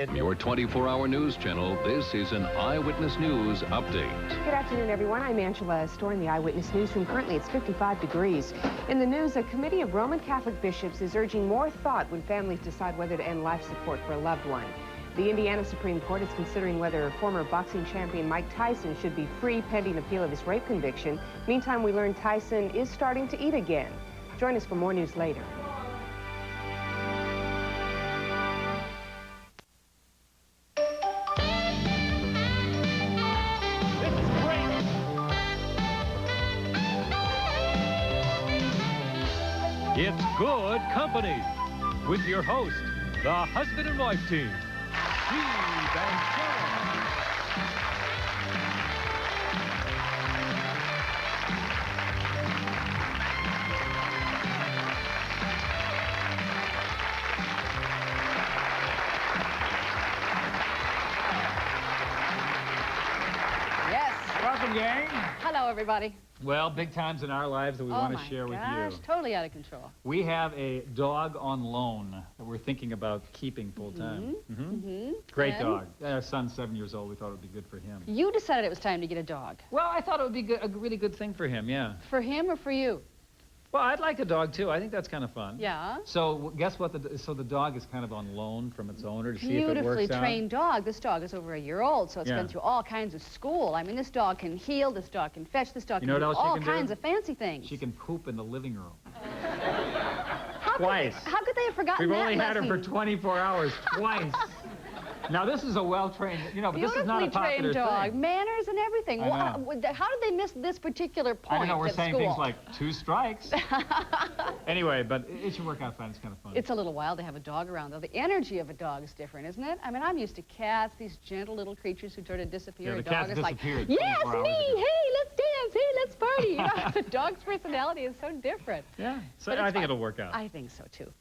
Your 24-hour news channel, this is an Eyewitness News update. Good afternoon, everyone. I'm Angela Storr in the Eyewitness Newsroom. Currently, it's 55 degrees. In the news, a committee of Roman Catholic bishops is urging more thought when families decide whether to end life support for a loved one. The Indiana Supreme Court is considering whether former boxing champion Mike Tyson should be free pending appeal of his rape conviction. Meantime, we learn Tyson is starting to eat again. Join us for more news later. It's Good Company with your host, the husband and wife team, Steve and Sharon. Yes. Welcome, gang. Hello, everybody. Well, big times in our lives that we want to share with you. Totally out of control. We have a dog on loan that we're thinking about keeping full time. Great dog. Our son's 7 years old. We thought it would be good for him. You decided it was time to get a dog. Well, I thought it would be a really good thing for him, yeah. For him or for you? Well, I'd like a dog, too. I think that's kind of fun. Yeah. So, guess what? So the dog is kind of on loan from its owner to see if it works out. Beautifully trained dog. This dog is over a year old, so it's been through all kinds of school. I mean, this dog can heel, this dog can fetch, this dog can do all kinds of fancy things. She can poop in the living room. Twice. How could they have forgotten that We've only had lesson? her for 24 hours, twice. Now, this is a well-trained, but this is not a popular trained dog. thing. Manners and everything. How did they miss this particular point? I don't know, we're at saying school? things like 2 strikes. Anyway, but it should work out fine. It's kind of fun. It's a little wild to have a dog around, though. The energy of a dog is different, isn't it? I mean, I'm used to cats, these gentle little creatures who sort of disappear. Yeah, the a dog cats is disappeared like, yes, 24 hours me! ago. Hey, let's dance! Hey, let's party! You know, the dog's personality is so different. Yeah, so But I it's think fun. it'll work out. I think so, too.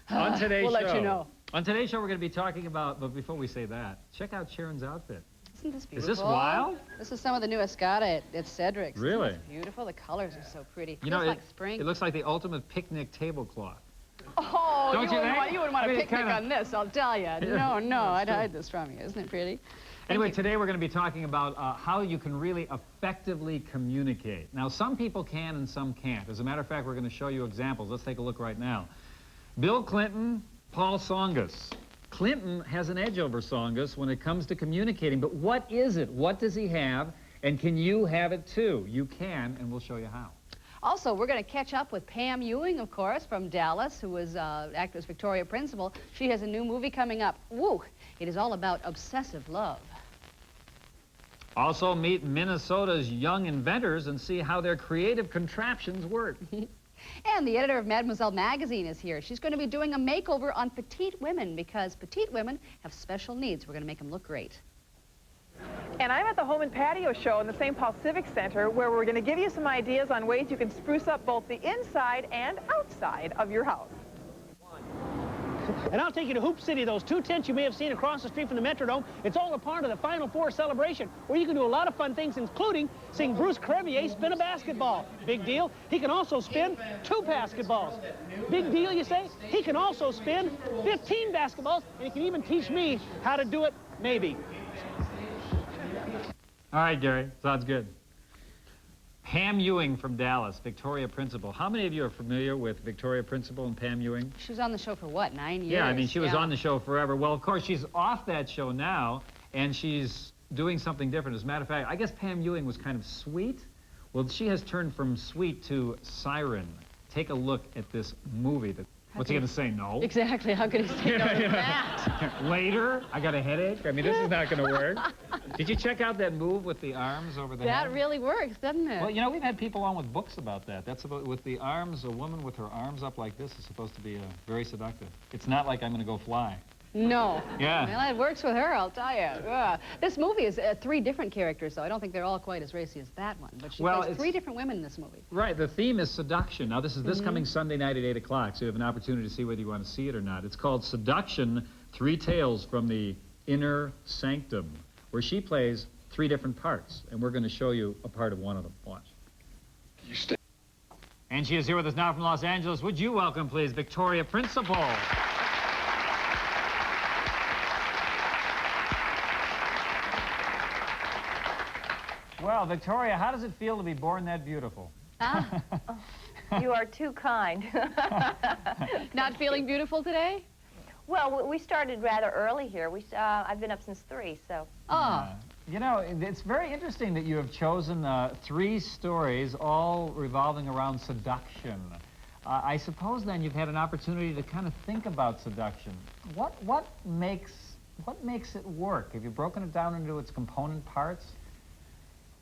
On today's show. We'll let you know. On today's show, we're going to be talking about, but before we say that, check out Sharon's outfit. Isn't this beautiful? Is this wild? This is some of the new Escada at Cedric's. Really? It's beautiful. The colors are so pretty. You know, Feels like spring. It looks like the ultimate picnic tablecloth. Oh, Don't you think? you wouldn't want I mean, a picnic on this, I'll tell you. No, I'd true. hide this from you. Isn't it pretty? Anyway, today we're going to be talking about how you can really effectively communicate. Now, some people can and some can't. As a matter of fact, we're going to show you examples. Let's take a look right now. Bill Clinton, Paul Tsongas. Clinton has an edge over Tsongas when it comes to communicating, but what is it? What does he have? And can you have it too? You can, and we'll show you how. Also, we're going to catch up with Pam Ewing, of course, from Dallas, who was actress Victoria Principal. She has a new movie coming up. Woo! It is all about obsessive love. Also, meet Minnesota's young inventors and see how their creative contraptions work. And the editor of Mademoiselle magazine is here. She's going to be doing a makeover on petite women because petite women have special needs. We're going to make them look great. And I'm at the Home and Patio Show in the St. Paul Civic Center, where we're going to give you some ideas on ways you can spruce up both the inside and outside of your house. And I'll take you to Hoop City, those 2 tents you may have seen across the street from the Metrodome. It's all a part of the Final Four celebration, where you can do a lot of fun things, including seeing Bruce Crevier spin a basketball. Big deal. He can also spin 2 basketballs. Big deal, you say? He can also spin 15 basketballs, and he can even teach me how to do it, maybe. All right, Gary. Sounds good. Pam Ewing from Dallas, Victoria Principal. How many of you are familiar with Victoria Principal and Pam Ewing? She was on the show for what, 9 years? Yeah, I mean, she was on the show forever. Well, of course, she's off that show now, and she's doing something different. As a matter of fact, I guess Pam Ewing was kind of sweet. Well, she has turned from sweet to siren. Take a look at this movie. What's he going to say, no? Exactly. How could he say no to that? Later, I got a headache. I mean, this is not going to work. Did you check out that move with the arms over the head? That really works, doesn't it? Well, you know, we've had people on with books about that. That's about, with the arms, a woman with her arms up like this is supposed to be very seductive. It's not like I'm going to go fly. No. Yeah. Well, it works with her, I'll tell you. This movie is 3 different characters, though. I don't think they're all quite as racy as that one. But she plays 3 different women in this movie. Right. The theme is seduction. Now, this is this coming Sunday night at 8 o'clock, so you have an opportunity to see whether you want to see it or not. It's called Seduction, 3 Tales from the Inner Sanctum, where she plays 3 different parts, and we're going to show you a part of one of them. Watch. And she is here with us now from Los Angeles. Would you welcome, please, Victoria Principal? Well, Victoria, how does it feel to be born that beautiful? Ah. You are too kind. Not feeling beautiful today? Well, we started rather early here. I've been up since 3, so. Oh. You know, it's very interesting that you have chosen 3 stories, all revolving around seduction. I suppose then you've had an opportunity to kind of think about seduction. What makes it work? Have you broken it down into its component parts?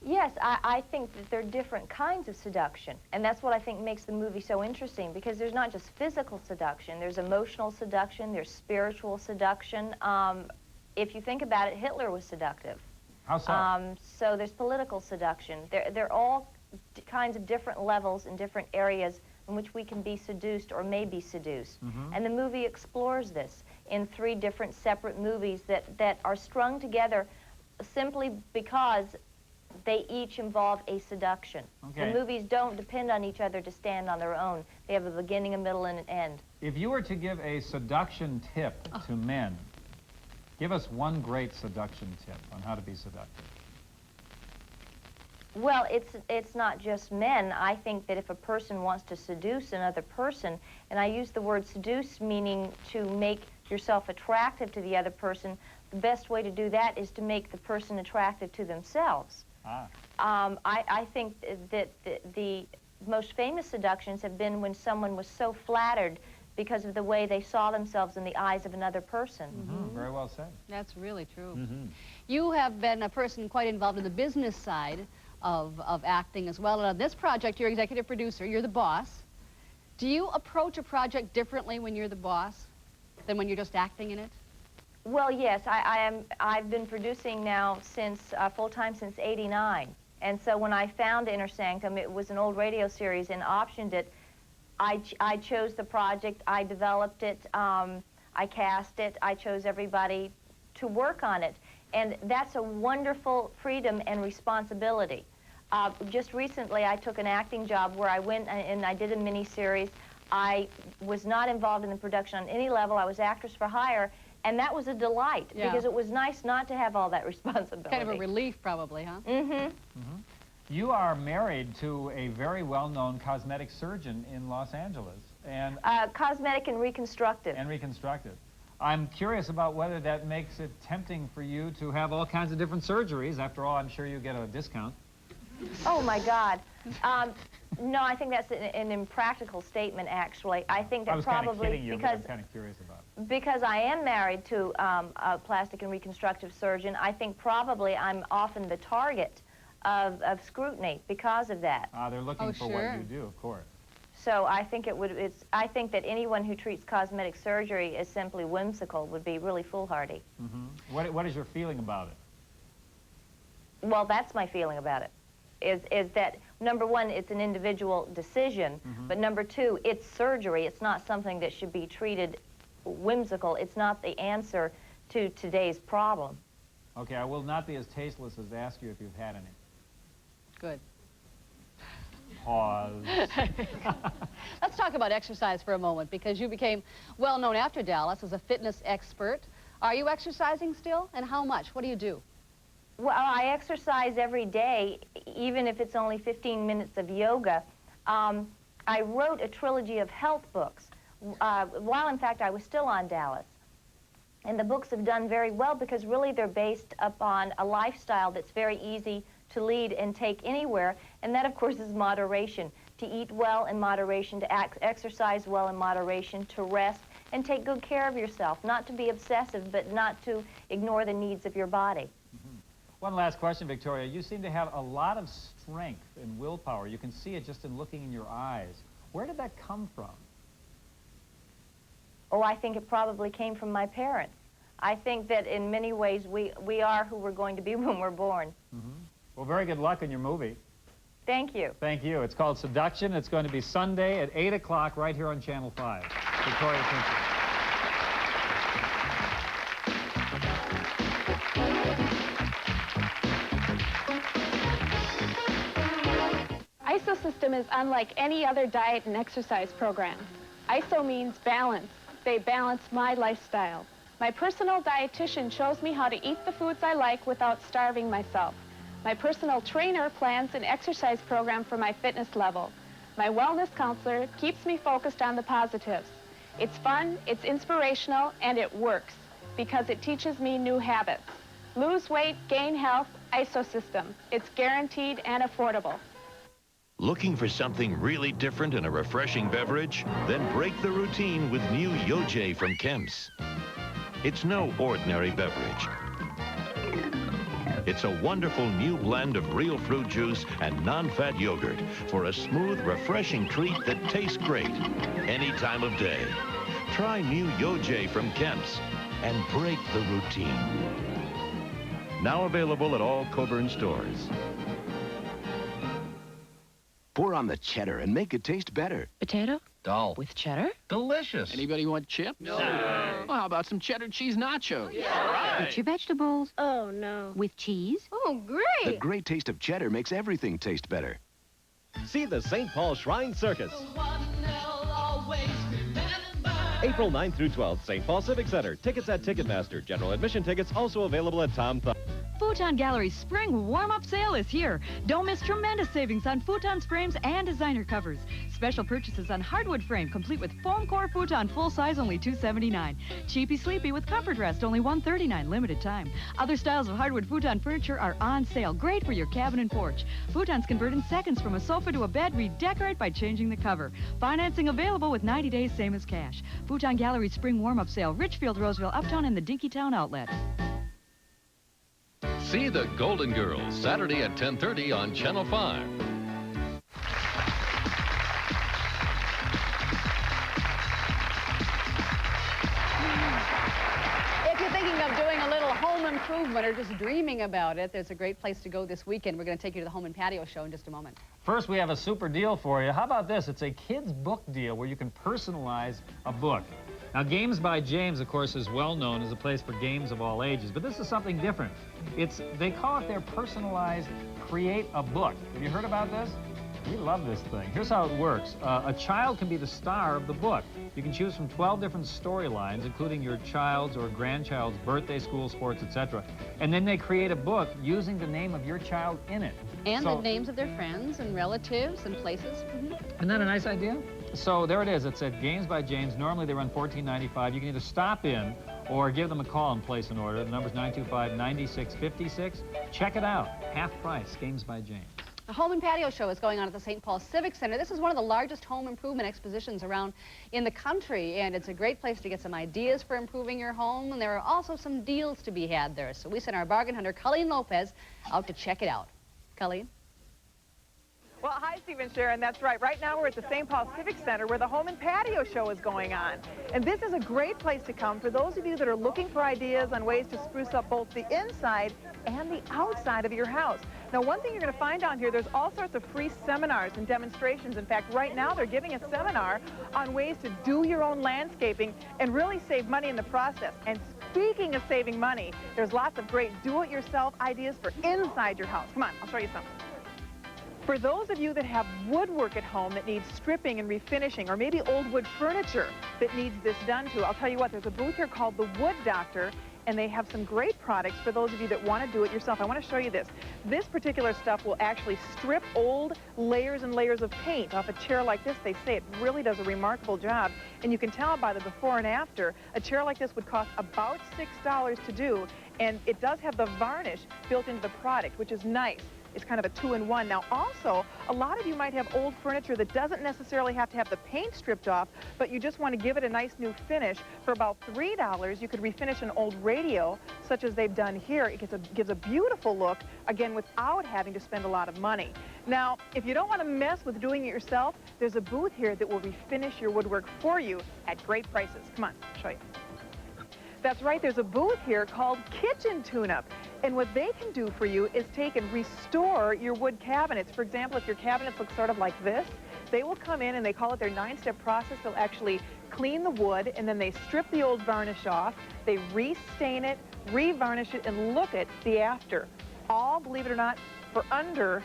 Yes, I think that there are different kinds of seduction, and that's what I think makes the movie so interesting, because there's not just physical seduction, there's emotional seduction, there's spiritual seduction. If you think about it, Hitler was seductive. How so? So there's political seduction. They're all kinds of different levels in different areas in which we can be seduced or may be seduced. And the movie explores this in 3 different separate movies that are strung together simply because they each involve a seduction. Okay. The movies don't depend on each other to stand on their own. They have a beginning, a middle, and an end. If you were to give a seduction tip to men, give us one great seduction tip on how to be seductive. Well, it's not just men. I think that if a person wants to seduce another person, and I use the word seduce meaning to make yourself attractive to the other person, the best way to do that is to make the person attractive to themselves. I think that the most famous seductions have been when someone was so flattered because of the way they saw themselves in the eyes of another person. Very well said. That's really true. You have been a person quite involved in the business side of acting as well. And on this project, you're executive producer, you're the boss. Do you approach a project differently when you're the boss than when you're just acting in it? Well, yes, I've been producing now since full-time since '89. And so when I found Inner Sanctum, it was an old radio series and optioned it. I chose the project, I developed it, I cast it, I chose everybody to work on it. And that's a wonderful freedom and responsibility. Just recently, I took an acting job where I went and I did a mini-series. I was not involved in the production on any level. I was actress for hire, and that was a delight because it was nice not to have all that responsibility. Kind of a relief, probably, huh? You are married to a very well-known cosmetic surgeon in Los Angeles. And cosmetic and reconstructive. And reconstructive. I'm curious about whether that makes it tempting for you to have all kinds of different surgeries. After all, I'm sure you get a discount. Oh, my God. No, I think that's an impractical statement, actually. I think that I was probably kind of kidding you, because but I'm kind of curious about it. Because I am married to a plastic and reconstructive surgeon, I think probably I'm often the target of scrutiny because of that. They're looking for what you do, of course. So I think I think that anyone who treats cosmetic surgery as simply whimsical would be really foolhardy. What is your feeling about it? Well, that's my feeling about it. Is that, number one, it's an individual decision, but number two, it's surgery. It's not something that should be treated whimsical. It's not the answer to today's problem. Okay, I will not be as tasteless as to ask you if you've had any. Good. Pause. Let's talk about exercise for a moment, because you became well known after Dallas as a fitness expert. Are you exercising still, and how much? What do you do? Well, I exercise every day, even if it's only 15 minutes of yoga. I wrote a trilogy of health books while, in fact, I was still on Dallas. And the books have done very well because really they're based upon a lifestyle that's very easy to lead and take anywhere. And that, of course, is moderation. To eat well in moderation, to exercise well in moderation, to rest, and take good care of yourself. Not to be obsessive, but not to ignore the needs of your body. One last question, Victoria. You seem to have a lot of strength and willpower. You can see it just in looking in your eyes. Where did that come from? Oh, I think it probably came from my parents. I think that in many ways we are who we're going to be when we're born. Well, very good luck in your movie. Thank you. Thank you. It's called Seduction. It's going to be Sunday at 8 o'clock right here on Channel 5. Victoria, thank you. ISO system is unlike any other diet and exercise program. ISO means balance. They balance my lifestyle. My personal dietitian shows me how to eat the foods I like without starving myself. My personal trainer plans an exercise program for my fitness level. My wellness counselor keeps me focused on the positives. It's fun, it's inspirational, and it works because it teaches me new habits. Lose weight, gain health, ISO-System. It's guaranteed and affordable. Looking for something really different in a refreshing beverage? Then break the routine with new Yojay from Kemp's. It's no ordinary beverage. It's a wonderful new blend of real fruit juice and non-fat yogurt for a smooth, refreshing treat that tastes great any time of day. Try new Yojay from Kemp's and break the routine. Now available at all Coburn stores. Pour on the cheddar and make it taste better. Potato? Dull. With cheddar? Delicious. Anybody want chips? No. Well, how about some cheddar cheese nachos? Yeah, right. With your vegetables? Oh, no. With cheese? Oh, great. The great taste of cheddar makes everything taste better. See the St. Paul Shrine Circus. April 9th through 12th, St. Paul Civic Center. Tickets at Ticketmaster. General admission tickets also available at Tom Thumb. Futon Gallery's spring warm-up sale is here. Don't miss tremendous savings on futon's frames and designer covers. Special purchases on hardwood frame, complete with foam core futon, full size, only $279. Cheapy Sleepy with comfort rest, only $139, limited time. Other styles of hardwood futon furniture are on sale, great for your cabin and porch. Futons convert in seconds from a sofa to a bed, redecorate by changing the cover. Financing available with 90 days, same as cash. Futon Gallery's spring warm-up sale, Richfield, Roseville, Uptown, and the Dinkytown Outlet. See the Golden Girls, Saturday at 10:30 on Channel 5. If you're thinking of doing a little home improvement or just dreaming about it, there's a great place to go this weekend. We're going to take you to the Home and Patio Show in just a moment. First, we have a super deal for you. How about this? It's a kids' book deal where you can personalize a book. Now, Games by James, of course, is well known as a place for games of all ages, but this is something different. They call it their personalized Create a Book. Have you heard about this? We love this thing. Here's how it works. A child can be the star of the book. You can choose from 12 different storylines, including your child's or grandchild's birthday, school, sports, etc. And then they create a book using the name of your child in it. And the names of their friends and relatives and places. Isn't that a nice idea? So there it is. It's at Games by James. Normally they run $14.95. You can either stop in or give them a call and place an order. The number's 925-9656. Check it out. Half price. Games by James. The Home and Patio Show is going on at the St. Paul Civic Center. This is one of the largest home improvement expositions around in the country, and it's a great place to get some ideas for improving your home, and there are also some deals to be had there. So we sent our bargain hunter, Colleen Lopez, out to check it out. Colleen? Well, hi, Steve and Sharon. That's right. Right now we're at the St. Paul Civic Center where the Home and Patio Show is going on. And this is a great place to come for those of you that are looking for ideas on ways to spruce up both the inside and the outside of your house. Now, one thing you're going to find down here, there's all sorts of free seminars and demonstrations. In fact, right now they're giving a seminar on ways to do your own landscaping and really save money in the process. And speaking of saving money, there's lots of great do-it-yourself ideas for inside your house. Come on, I'll show you something. For those of you that have woodwork at home that needs stripping and refinishing, or maybe old wood furniture that needs this done too, I'll tell you what, there's a booth here called the Wood Doctor, and they have some great products for those of you that want to do it yourself. I want to show you this. This particular stuff will actually strip old layers and layers of paint off a chair like this. They say it really does a remarkable job, and you can tell by the before and after. A chair like this would cost about $6 to do, and it does have the varnish built into the product, which is nice. It's kind of a two-in-one. Now, also, a lot of you might have old furniture that doesn't necessarily have to have the paint stripped off, but you just want to give it a nice new finish. For about $3, you could refinish an old radio, such as they've done here. It gives a beautiful look, again, without having to spend a lot of money. Now, if you don't want to mess with doing it yourself, there's a booth here that will refinish your woodwork for you at great prices. Come on, I'll show you. That's right, there's a booth here called Kitchen Tune-Up. And what they can do for you is take and restore your wood cabinets. For example, if your cabinets look sort of like this, they will come in and they call it their 9-step process. They'll actually clean the wood, and then they strip the old varnish off. They restain it, revarnish it, and look at the after. All, believe it or not, for under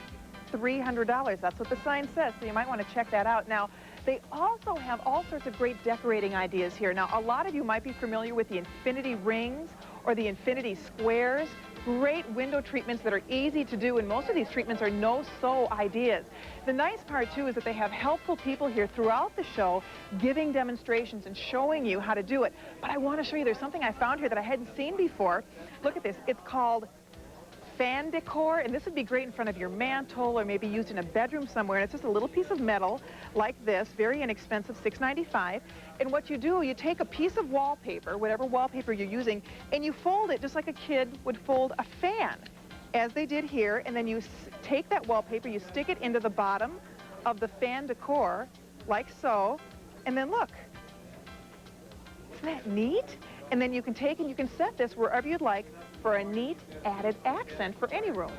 $300. That's what the sign says, so you might want to check that out. Now, they also have all sorts of great decorating ideas here. Now, a lot of you might be familiar with the infinity rings or the infinity squares. Great window treatments that are easy to do, and most of these treatments are no-sew ideas. The nice part, too, is that they have helpful people here throughout the show giving demonstrations and showing you how to do it. But I want to show you, there's something I found here that I hadn't seen before. Look at this. It's called fan decor, and this would be great in front of your mantle or maybe used in a bedroom somewhere. And it's just a little piece of metal like this, very inexpensive, $6.95. And what you do, you take a piece of wallpaper, whatever wallpaper you're using, and you fold it just like a kid would fold a fan, as they did here. And then you take that wallpaper, you stick it into the bottom of the fan decor, like so, and then look. Isn't that neat? And then you can take and you can set this wherever you'd like for a neat added accent for any room.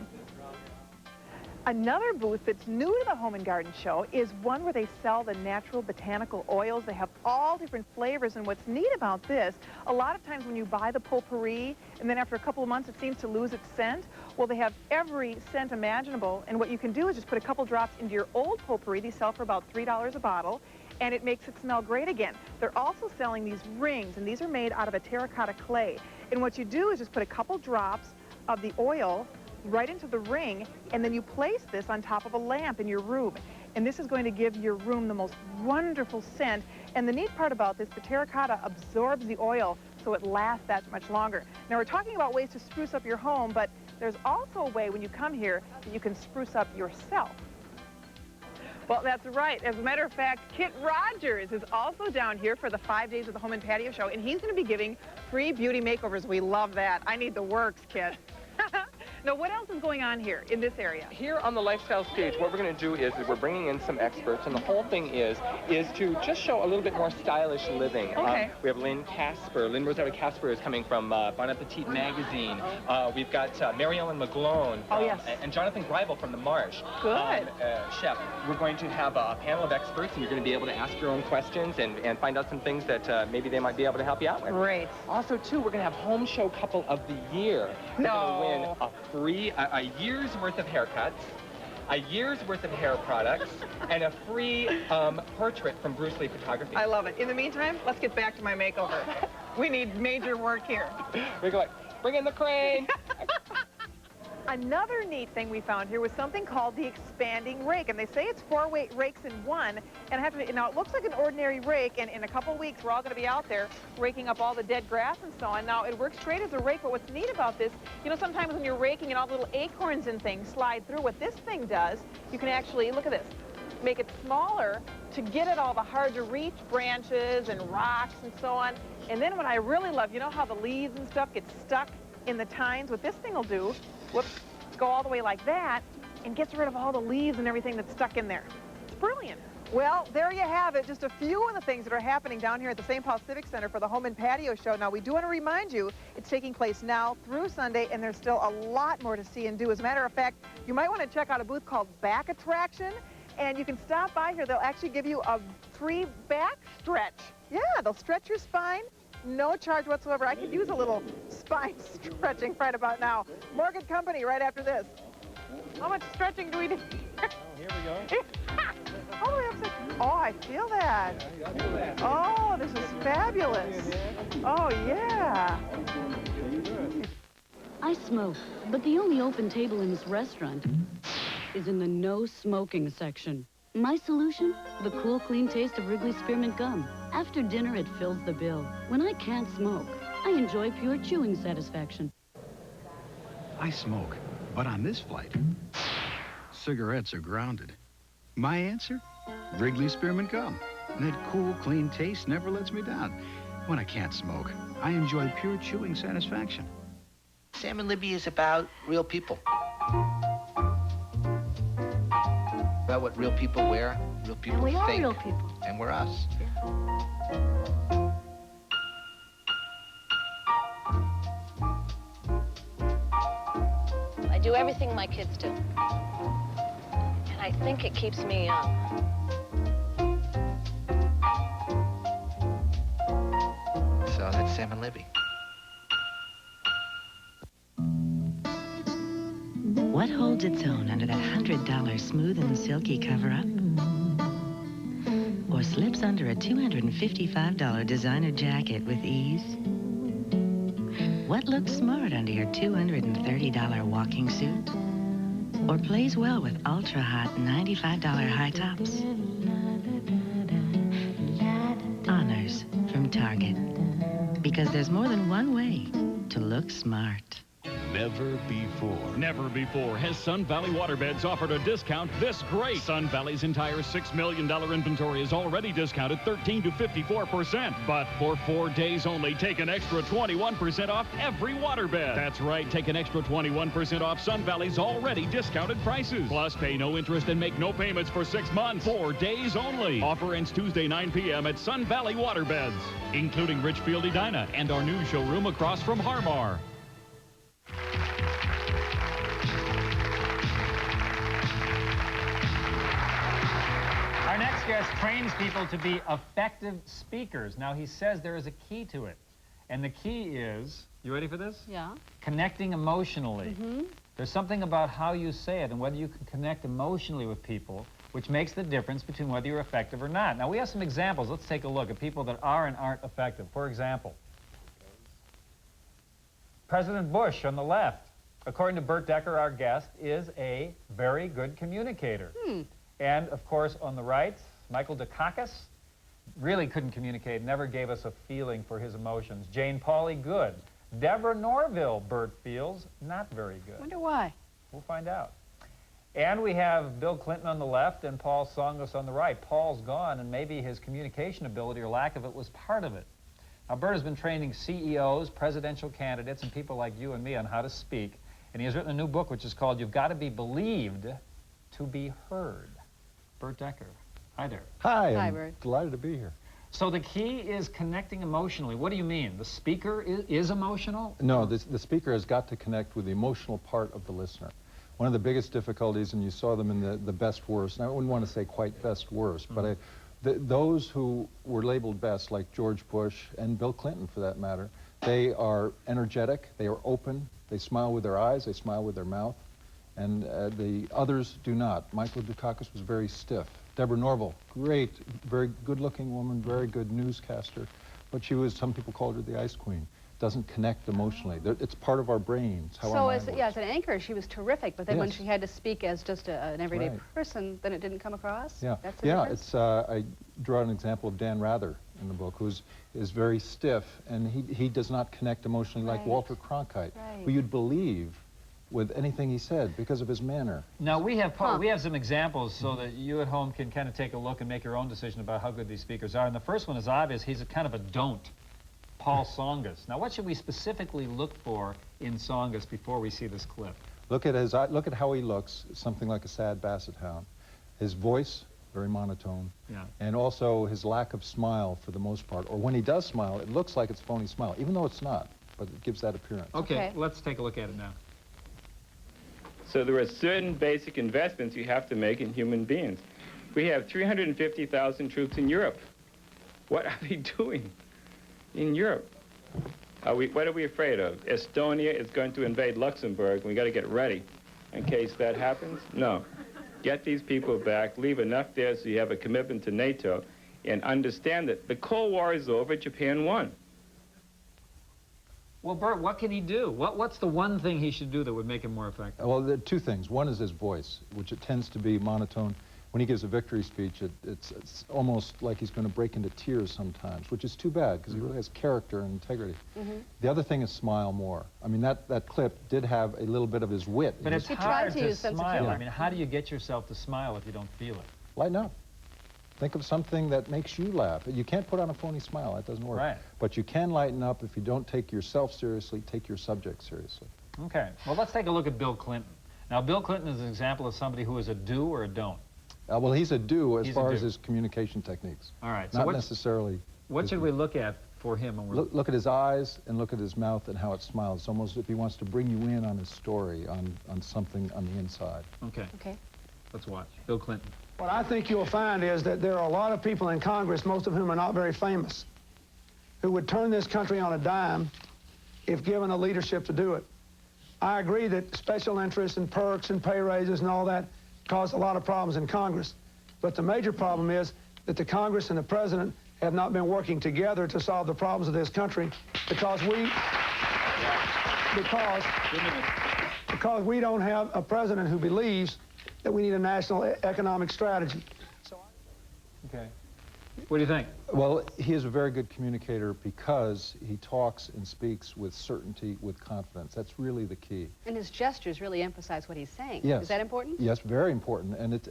Another booth that's new to the Home and Garden Show is one where they sell the natural botanical oils. They have all different flavors, and what's neat about this, a lot of times when you buy the potpourri and then after a couple of months it seems to lose its scent, well, they have every scent imaginable, and what you can do is just put a couple drops into your old potpourri. These sell for about $3 a bottle, and it makes it smell great again. They're also selling these rings, and these are made out of a terracotta clay. And what you do is just put a couple drops of the oil right into the ring, and then you place this on top of a lamp in your room. And this is going to give your room the most wonderful scent. And the neat part about this, the terracotta absorbs the oil, so it lasts that much longer. Now, we're talking about ways to spruce up your home, but there's also a way when you come here that you can spruce up yourself. Well, that's right. As a matter of fact, Kit Rogers is also down here for the 5 days of the Home and Patio Show, and he's going to be giving free beauty makeovers. We love that. I need the works, Kit. Now, what else is going on here in this area? Here on the lifestyle stage, what we're going to do is we're bringing in some experts, and the whole thing is to just show a little bit more stylish living. Okay. We have Lynn Casper. Lynn Rosetta Casper is coming from Bon Appetit magazine. We've got Mary Ellen McGlone. Oh, yes. And Jonathan Greibel from The Marsh. Good. Chef, we're going to have a panel of experts, and you're going to be able to ask your own questions and find out some things that maybe they might be able to help you out with. Great. Also, too, we're going to have Home Show Couple of the Year. No. We're going to win a year's worth of haircuts, a year's worth of hair products, and a free portrait from Bruce Lee Photography. I love it. In the meantime, let's get back to my makeover. We need major work here. We're going, bring in the crane. Another neat thing we found here was something called the expanding rake, and they say it's 4 rakes in one. And I have to, now it looks like an ordinary rake, and in a couple of weeks we're all going to be out there raking up all the dead grass and so on. Now it works great as a rake, but what's neat about this, you know, sometimes when you're raking and all the little acorns and things slide through, what this thing does, you can actually, look at this, make it smaller to get at all the hard to reach branches and rocks and so on. And then what I really love, you know how the leaves and stuff get stuck in the tines? What this thing will do, whoops, go all the way like that and gets rid of all the leaves and everything that's stuck in there. It's brilliant. Well, there you have it, just a few of the things that are happening down here at the St. Paul Civic Center for the Home and Patio Show. Now, we do want to remind you, it's taking place now through Sunday, and there's still a lot more to see and do. As a matter of fact, you might want to check out a booth called Back Attraction, and you can stop by here. They'll actually give you a free back stretch. Yeah, they'll stretch your spine. No charge whatsoever. I could use a little spine stretching right about now. More good company right after this. How much stretching do we do? Oh, here we go. All the way upside. Oh, I feel that. Oh, this is fabulous. Oh, yeah. I smoke, but the only open table in this restaurant is in the no smoking section. My solution? The cool, clean taste of Wrigley Spearmint Gum. After dinner, it fills the bill. When I can't smoke, I enjoy pure chewing satisfaction. I smoke, but on this flight, cigarettes are grounded. My answer? Wrigley Spearmint Gum. That cool, clean taste never lets me down. When I can't smoke, I enjoy pure chewing satisfaction. Sam and Libby is about real people. About what real people wear, real people think. And we are real people. And we're us. I do everything my kids do. And I think it keeps me young. So that's Sam and Libby. What holds its own under that $100 smooth and silky cover-up? Or slips under a $255 designer jacket with ease? what looks smart under your $230 walking suit? Or plays well with ultra-hot $95 high tops? Honors from Target. Because there's more than one way to look smart. Never before has Sun Valley Waterbeds offered a discount this great. Sun Valley's entire $6 million inventory is already discounted 13 to 54%. But for 4 days only, take an extra 21% off every waterbed. That's right, take an extra 21% off Sun Valley's already discounted prices. Plus, pay no interest and make no payments for 6 months. 4 days only. Offer ends Tuesday 9 p.m. at Sun Valley Waterbeds, including Richfield Edina and our new showroom across from Harmar. Our next guest trains people to be effective speakers. Now, he says there is a key to it. And the key is, you ready for this? Yeah. Connecting emotionally. There's something about how you say it and whether you can connect emotionally with people, which makes the difference between whether you're effective or not. Now, we have some examples. Let's take a look at people that are and aren't effective. For example, President Bush on the left, according to Bert Decker, our guest, is a very good communicator. And, of course, on the right, Michael Dukakis really couldn't communicate, never gave us a feeling for his emotions. Jane Pauley, good. Deborah Norville, Bert feels, not very good. Wonder why. We'll find out. And we have Bill Clinton on the left and Paul Tsongas on the right. Paul's gone, and maybe his communication ability or lack of it was part of it. Now, Bert has been training CEOs, presidential candidates, and people like you and me on how to speak. And he has written a new book which is called You've Got to Be Believed to Be Heard. Bert Decker. Hi there. Hi, Hi, I'm Bert. delighted to be here. So the key is connecting emotionally. What do you mean? The speaker is emotional? No, the speaker has got to connect with the emotional part of the listener. One of the biggest difficulties, and you saw them in the best worst, and I wouldn't want to say quite best worst, but those who were labeled best, like George Bush and Bill Clinton for that matter, they are energetic, they are open, they smile with their eyes, they smile with their mouth, and the others do not. Michael Dukakis was very stiff. Deborah Norville, great, very good-looking woman, very good newscaster, but she was, some people called her the ice queen. Doesn't connect emotionally. It's part of our brains. How So our as, mind yeah, works. as an anchor, she was terrific, but then when Yes. she had to speak as just an everyday Right. person, then it didn't come across? Yeah, That's the yeah. difference? It's I draw an example of Dan Rather in the book, is very stiff, and he does not connect emotionally like Right. Walter Cronkite, Right. who you'd believe with anything he said because of his manner. Now, we have some examples so that you at home can kind of take a look and make your own decision about how good these speakers are. And the first one is obvious. He's a kind of a don't. Paul Tsongas. Now, what should we specifically look for in Tsongas before we see this clip? Look at how he looks, something like a sad basset hound. His voice, very monotone, Yeah. and also his lack of smile for the most part. Or when he does smile, it looks like it's a phony smile, even though it's not, but it gives that appearance. Okay, let's take a look at it now. So there are certain basic investments you have to make in human beings. We have 350,000 troops in Europe. What are they doing in Europe? What are we afraid of? Estonia is going to invade Luxembourg, and we got to get ready in case that happens? No. Get these people back, leave enough there so you have a commitment to NATO, and understand that the Cold War is over, Japan won. Well, Bert, what can he do? What's the one thing he should do that would make him more effective? Well, there are two things. One is his voice, which it tends to be monotone. When he gives a victory speech, it's almost like he's going to break into tears sometimes, which is too bad because he really has character and integrity. The other thing is smile more. I mean, that clip did have a little bit of his wit. But it's hard to smile. I mean, how do you get yourself to smile if you don't feel it? Lighten up. Think of something that makes you laugh. You can't put on a phony smile. That doesn't work. Right. But you can lighten up if you don't take yourself seriously, take your subject seriously. Okay. Well, let's take a look at Bill Clinton. Now, Bill Clinton is an example of somebody who is a do or a don't. Well, he's a do as He's far a as do. his communication techniques. All right. So Not necessarily. What should we look at for him when we're Look at his eyes and look at his mouth and how it smiles. It's almost as if he wants to bring you in on his story, on something on the inside. Okay. Okay. Let's watch. Bill Clinton. What I think you'll find is that there are a lot of people in Congress, most of whom are not very famous, who would turn this country on a dime if given the leadership to do it. I agree that special interests and perks and pay raises and all that cause a lot of problems in Congress. But the major problem is that the Congress and the president have not been working together to solve the problems of this country because we Because we don't have a president who believes that we need a national economic strategy. Okay. What do you think? Well, he is a very good communicator because he talks and speaks with certainty, with confidence. That's really the key. And his gestures really emphasize what he's saying. Yes. Is that important? Yes, very important. And it's,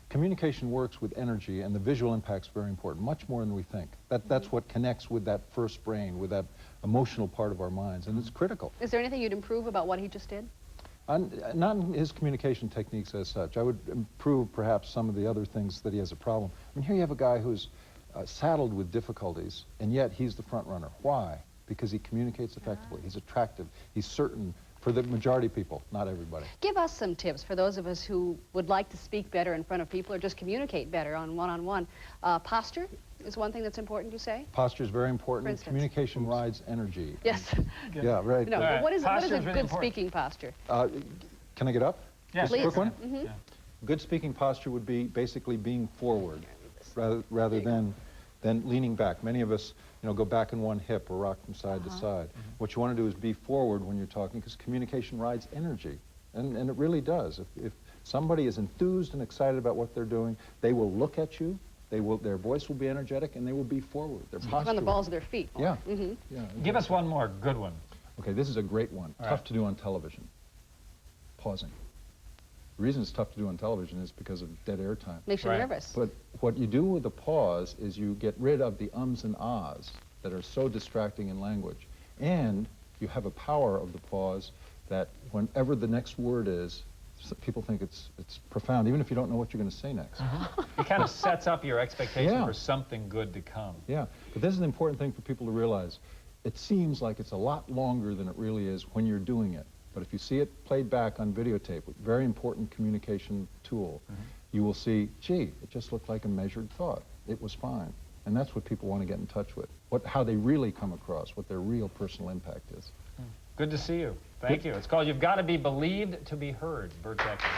communication works with energy, and the visual impact's very important, much more than we think. That's what connects with that first brain, with that emotional part of our minds, and it's critical. Is there anything you'd improve about what he just did? Not in his communication techniques as such. I would improve perhaps some of the other things that he has a problem. I mean, here you have a guy who's saddled with difficulties, and yet he's the front runner. Why? Because he communicates effectively. He's attractive. He's certain for the majority of people, not everybody. Give us some tips for those of us who would like to speak better in front of people or just communicate better on one-on-one. Posture is one thing that's important, you say? Posture is very important. For instance? Communication rides energy. Yes. Yeah, right. No, but what is a really good important. speaking posture? Can I get up? Yes. Just a quick one? Mm-hmm. Yeah. Good speaking posture would be basically being forward rather than leaning back. Many of us, go back in one hip or rock from side to side. What you want to do is be forward when you're talking, because communication rides energy, and it really does. If somebody is enthused and excited about what they're doing, they will look at you, their voice will be energetic, and they will be forward. Their posture. On the balls of their feet. Yeah. Mm-hmm. Yeah. Give us one more good one. Okay, this is a great one. All Tough right. to do on television. Pausing. The reason it's tough to do on television is because of dead air time. Makes you nervous. But what you do with the pause is you get rid of the ums and ahs that are so distracting in language. And you have a power of the pause that whenever the next word is, people think it's profound, even if you don't know what you're going to say next. It kind of sets up your expectation Yeah. for something good to come. Yeah, but this is an important thing for people to realize. It seems like it's a lot longer than it really is when you're doing it. But if you see it played back on videotape, a very important communication tool, you will see, gee, it just looked like a measured thought. It was fine. And that's what people want to get in touch with, how they really come across, what their real personal impact is. Good to see you. Thank you. It's called You've Got to Be Believed to Be Heard. Bert Becker.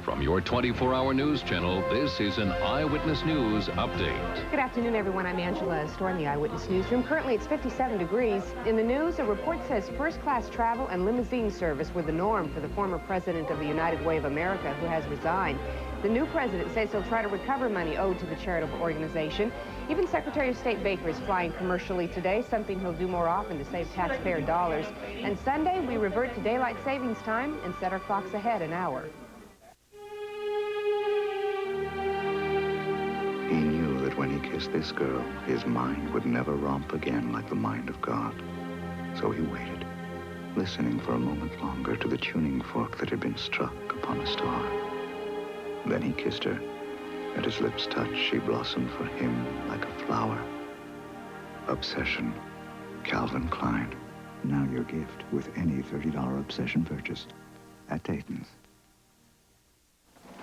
From your 24-hour news channel, this is an Eyewitness News Update. Good afternoon, everyone. I'm Angela Storr in the Eyewitness Newsroom. Currently, it's 57 degrees. In the news, a report says first-class travel and limousine service were the norm for the former president of the United Way of America, who has resigned. The new president says he'll try to recover money owed to the charitable organization. Even Secretary of State Baker is flying commercially today, something he'll do more often to save taxpayer dollars. And Sunday, we revert to daylight savings time and set our clocks ahead an hour. He knew that when he kissed this girl, his mind would never romp again like the mind of God. So he waited, listening for a moment longer to the tuning fork that had been struck upon a star. Then he kissed her. At his lips' touch, she blossomed for him like a flower. Obsession, Calvin Klein. Now your gift with any $30 Obsession purchase at Dayton's.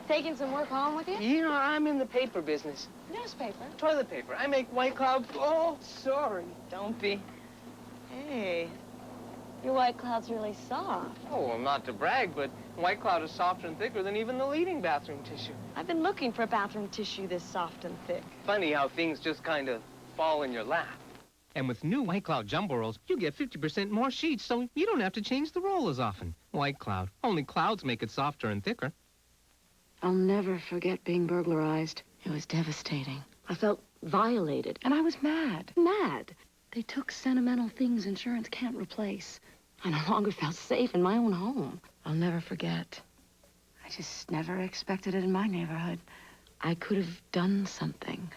Taking some work home with you? You know, I'm in the paper business. Newspaper? Toilet paper. I make White Cloud. Oh, sorry. Don't be. Hey, your White Cloud's really soft. Oh, well, not to brag, but White Cloud is softer and thicker than even the leading bathroom tissue. I've been looking for bathroom tissue this soft and thick. Funny how things just kind of fall in your lap. And with new White Cloud Jumbo Rolls, you get 50% more sheets, so you don't have to change the roll as often. White Cloud. Only clouds make it softer and thicker. I'll never forget being burglarized. It was devastating. I felt violated, and I was mad. Mad. They took sentimental things insurance can't replace. I no longer felt safe in my own home. I'll never forget. I just never expected it in my neighborhood. I could have done something.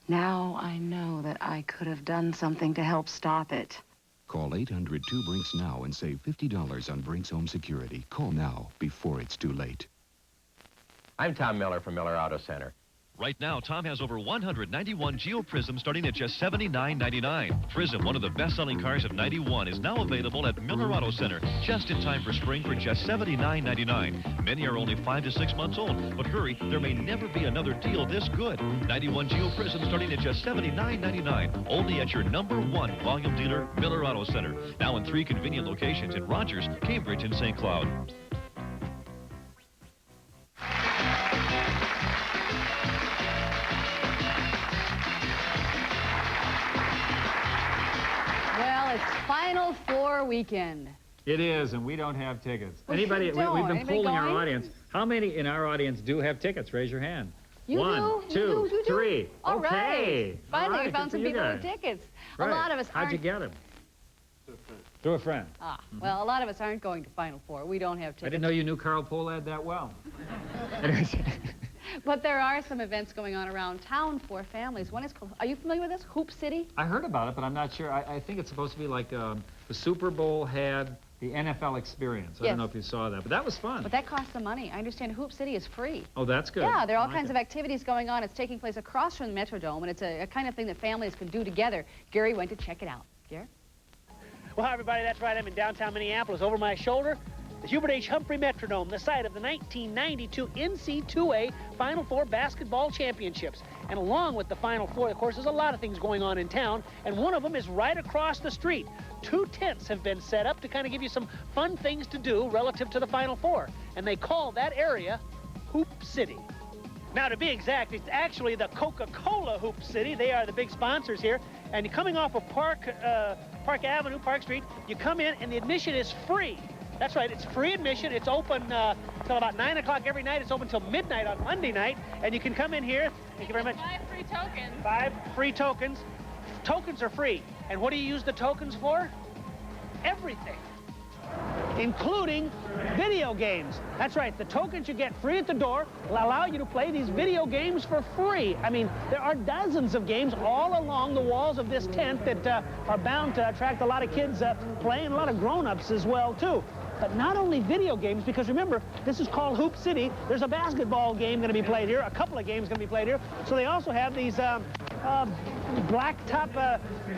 Now I know that I could have done something to help stop it. Call 800-2-BRINKS now and save $50 on Brinks Home Security. Call now before it's too late. I'm Tom Miller from Miller Auto Center. Right now, Tom has over 191 Geo Prisms starting at just $79.99. Prism, one of the best-selling cars of '91, is now available at Miller Auto Center, just in time for spring for just $79.99. Many are only 5 to 6 months old, but hurry, there may never be another deal this good. 91 Geo Prism starting at just $79.99, only at your #1 volume dealer, Miller Auto Center. Now in 3 convenient locations in Rogers, Cambridge, and St. Cloud. Well, it's Final Four weekend. It is, and we don't have tickets. We Anybody? sure don't. We've been Anybody polling our going? audience. How many in our audience do have tickets? Raise your hand. You One, do. two, You do. 3. All Okay. right. Finally, All right, we found good some for you people with guys. tickets. Right. A lot of us How'd aren't. you get them? Through a friend. Ah, well, a lot of us aren't going to Final Four. We don't have tickets. I didn't know you knew Carl Pohlad that well. But there are some events going on around town for families. One is called, are you familiar with this? Hoop City? I heard about it, but I'm not sure. I think it's supposed to be like the Super Bowl had the NFL experience. I Yes. don't know if you saw that, but that was fun. But that costs some money. I understand Hoop City is free. Oh, that's good. Yeah, there are all I kinds like of activities going on. It's taking place across from the Metrodome, and it's a kind of thing that families can do together. Gary went to check it out. Gary? Well, hi, everybody. That's right. I'm in downtown Minneapolis. Over my shoulder, the Hubert H. Humphrey Metrodome, the site of the 1992 NC2A Final Four Basketball Championships. And along with the Final Four, of course, there's a lot of things going on in town, and one of them is right across the street. 2 tents have been set up to kind of give you some fun things to do relative to the Final Four, and they call that area Hoop City. Now, to be exact, it's actually the Coca-Cola Hoop City. They are the big sponsors here. And you're coming off of Park Avenue, Park Street, you come in, and the admission is free. That's right, it's free admission. It's open till about 9 o'clock every night. It's open till midnight on Monday night, and you can come in here. Thank you very much. 5 free tokens. 5 free tokens. Tokens are free. And what do you use the tokens for? Everything, including video games. That's right, the tokens you get free at the door will allow you to play these video games for free. I mean, there are dozens of games all along the walls of this tent that are bound to attract a lot of kids playing, a lot of grown-ups as well, too. But not only video games, because remember, this is called Hoop City. There's a basketball game going to be played here, a couple of games going to be played here. So they also have these blacktop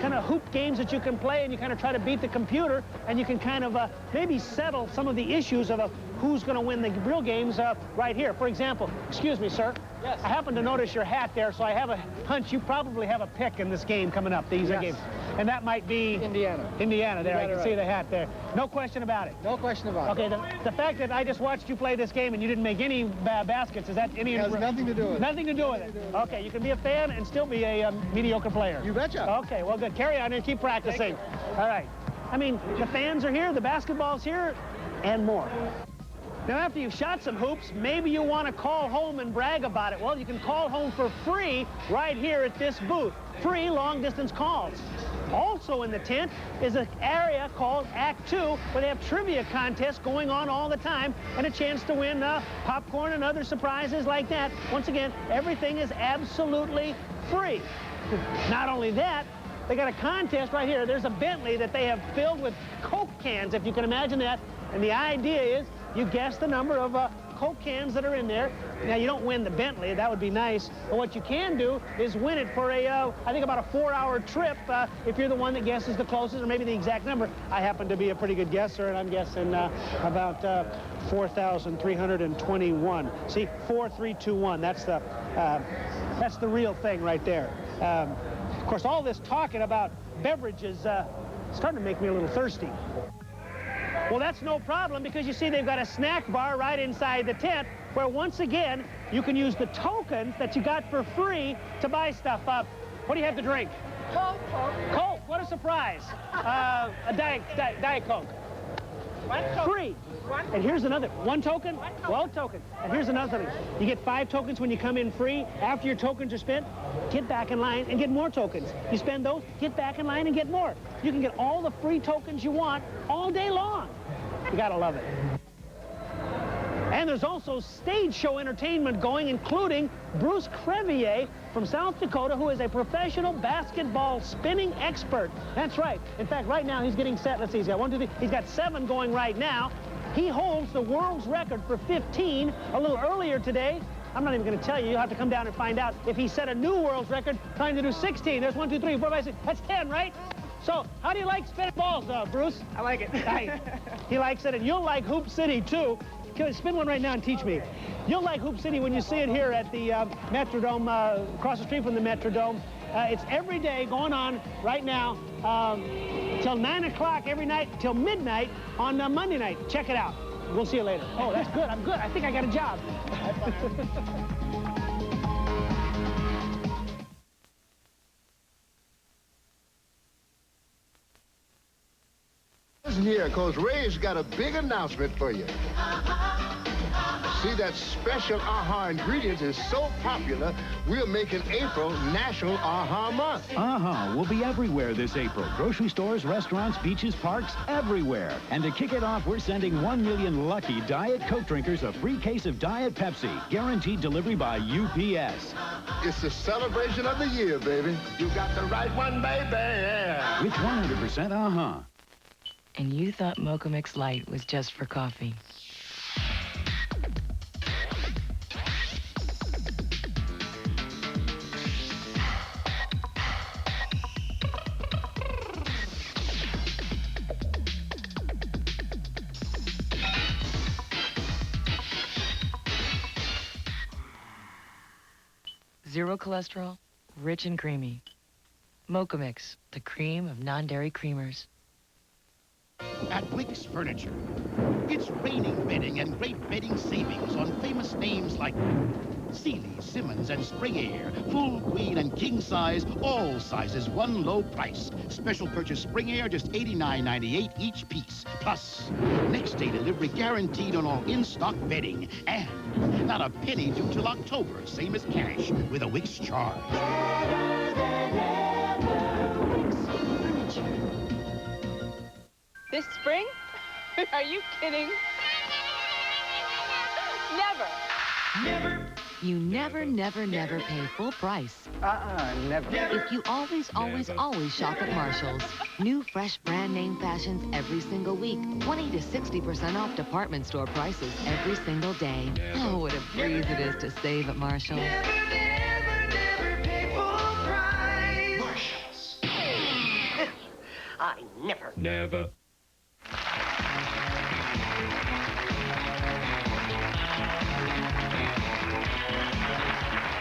kind of hoop games that you can play, and you kind of try to beat the computer, and you can kind of maybe settle some of the issues of who's going to win the real games right here. For example, excuse me, sir. Yes. I happen to notice your hat there, so I have a hunch you probably have a pick in this game coming up, these games. And that might be... Indiana. Indiana, there. I can see the hat there. No question about it. No question about it. Okay, the fact that I just watched you play this game and you didn't make any baskets, is that any... It has nothing to do with it. Nothing to do with it. Okay, you can be a fan and still be a mediocre player. You betcha. Okay, well, good. Carry on and keep practicing. All right. I mean, the fans are here, the basketball's here, and more. Now, after you've shot some hoops, maybe you want to call home and brag about it. Well, you can call home for free right here at this booth. Free long-distance calls. Also in the tent is an area called Act 2, where they have trivia contests going on all the time and a chance to win popcorn and other surprises like that. Once again, everything is absolutely free. Not only that, they got a contest right here. There's a Bentley that they have filled with Coke cans, if you can imagine that. And the idea is you guess the number of Coke cans that are in there. Now, you don't win the Bentley. That would be nice. But what you can do is win it for I think about a 4-hour trip if you're the one that guesses the closest or maybe the exact number. I happen to be a pretty good guesser, and I'm guessing about 4,321. See, 4,321. That's the real thing right there. Of course, all this talking about beverages starting to make me a little thirsty. Well, that's no problem, because you see they've got a snack bar right inside the tent where, once again, you can use the tokens that you got for free to buy stuff up. What do you have to drink? Coke. Coke, what a surprise. A Diet Coke. One token. Free. And here's another. One token? One token. And here's another thing. You get 5 tokens when you come in free. After your tokens are spent, get back in line and get more tokens. You spend those, get back in line and get more. You can get all the free tokens you want all day long. You gotta love it. And there's also stage show entertainment going, including Bruce Crevier from South Dakota, who is a professional basketball spinning expert. That's right. In fact, right now he's getting set. Let's see, he's got 1, 2, 3. He's got 7 going right now. He holds the world's record for 15 a little earlier today. I'm not even going to tell you. You'll have to come down and find out if he set a new world's record trying to do 16. There's 1, 2, 3, 4, 5, 6. That's 10, right? So, how do you like spinning balls, Bruce? I like it. He likes it, and you'll like Hoop City, too. Can you spin one right now and teach me? You'll like Hoop City when you see it here at the Metrodome, across the street from the Metrodome. It's every day going on right now till 9 o'clock every night, till midnight on Monday night. Check it out. We'll see you later. Oh, that's good. I'm good. I think I got a job. Listen here, because Ray's got a big announcement for you. See, that special AHA ingredient is so popular, we're making April National AHA Month. AHA will be everywhere this April. Grocery stores, restaurants, beaches, parks, everywhere. And to kick it off, we're sending 1 million lucky Diet Coke drinkers a free case of Diet Pepsi, guaranteed delivery by UPS. It's the celebration of the year, baby. You got the right one, baby. With 100% AHA. And you thought Mocha Mix Light was just for coffee. Zero cholesterol, rich and creamy. Mocha Mix, the cream of non-dairy creamers. At Wick's Furniture, it's raining bedding and great bedding savings on famous names like Sealy, Simmons, and Spring Air. Full, queen, and king size, all sizes, one low price. Special purchase Spring Air, just $89.98 each piece. Plus, next day delivery guaranteed on all in-stock bedding. And not a penny due till October, same as cash, with a Wick's charge. This spring? Are you kidding? Never. Never. You never, never, never pay full price. Never. If you always, always, always shop at Marshall's. New, fresh, brand name fashions every single week. 20 to 60% off department store prices every single day. Oh, what a breeze it is to save at Marshall's. Never pay full price. Marshall's. I never. Never.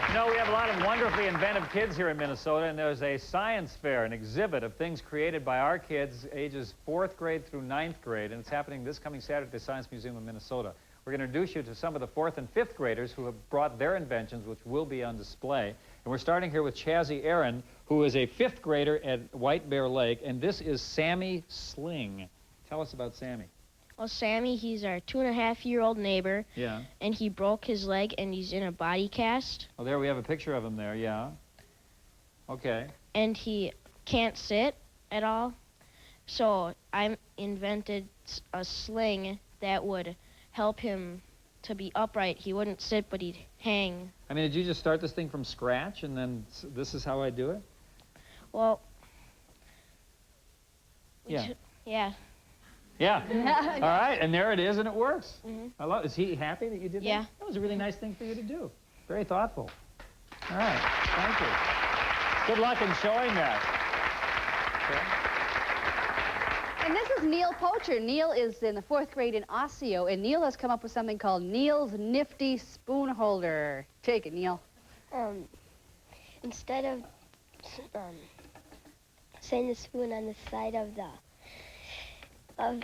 You know, we have a lot of wonderfully inventive kids here in Minnesota, and there's a science fair, an exhibit of things created by our kids ages 4th grade through 9th grade, and it's happening this coming Saturday at the Science Museum of Minnesota. We're going to introduce you to some of the 4th and 5th graders who have brought their inventions, which will be on display. And we're starting here with Chazzy Aaron, who is a 5th grader at White Bear Lake, and this is Sammy Sling. Tell us about Sammy. Well, Sammy, he's our 2.5-year-old neighbor. Yeah. And he broke his leg, and he's in a body cast. Oh, there we have a picture of him there, yeah. Okay. And he can't sit at all. So I invented a sling that would help him to be upright. He wouldn't sit, but he'd hang. I mean, did you just start this thing from scratch, and then this is how I do it? Well, yeah. Yeah. Yeah. All right, and there it is, and it works. Mm-hmm. I love. Is he happy that you did that? Yeah. That was a really nice thing for you to do. Very thoughtful. All right. Thank you. Good luck in showing that. Okay. And this is Neil Poacher. Neil is in the 4th grade in Osseo, and Neil has come up with something called Neil's Nifty Spoon Holder. Take it, Neil. Instead of setting the spoon on the side of the of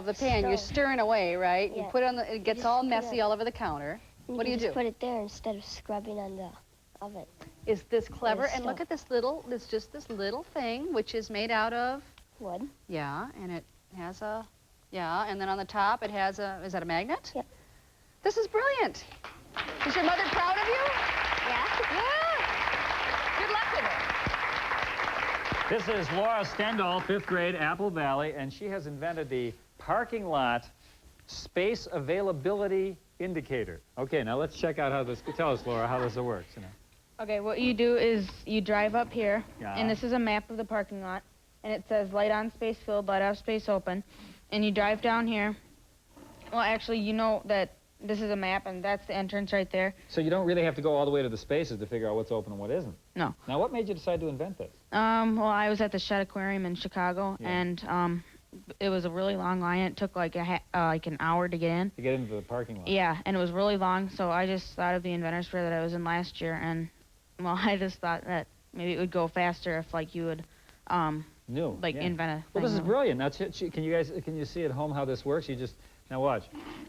the pan, stove. you're stirring away, right? Yeah. You put it on the, it gets all messy all over the counter. What do you do? Put it there instead of scrubbing on the oven. Is this clever? Yes, And look at this little, just this little thing, which is made out of wood. Yeah, and it has a, and then on the top it has a, is that a magnet? Yeah. This is brilliant. Is your mother proud of you? Yeah. Yeah. Good luck with it. This is Laura Stendhal, 5th grade, Apple Valley, and she has invented the parking lot space availability indicator. Okay, now let's check out how this, tell us, Laura, how this works. You know. Okay, what you do is you drive up here, Yeah. and this is a map of the parking lot, and it says light on, space filled, light off, space open, and you drive down here. Well, actually, you know that this is a map, and that's the entrance right there. So you don't really have to go all the way to the spaces to figure out what's open and what isn't. No. Now, what made you decide to invent this? Well, I was at the Shed Aquarium in Chicago, Yeah. and it was a really long line. It took like an hour to get in. To get into the parking lot. Yeah, and it was really long, so I just thought of the Inventors Fair that I was in last year, and, well, I just thought that maybe it would go faster if, like, you would, New. like, Yeah. invent a Well, thing. this is brilliant. Now, can you see at home how this works? You just, now watch.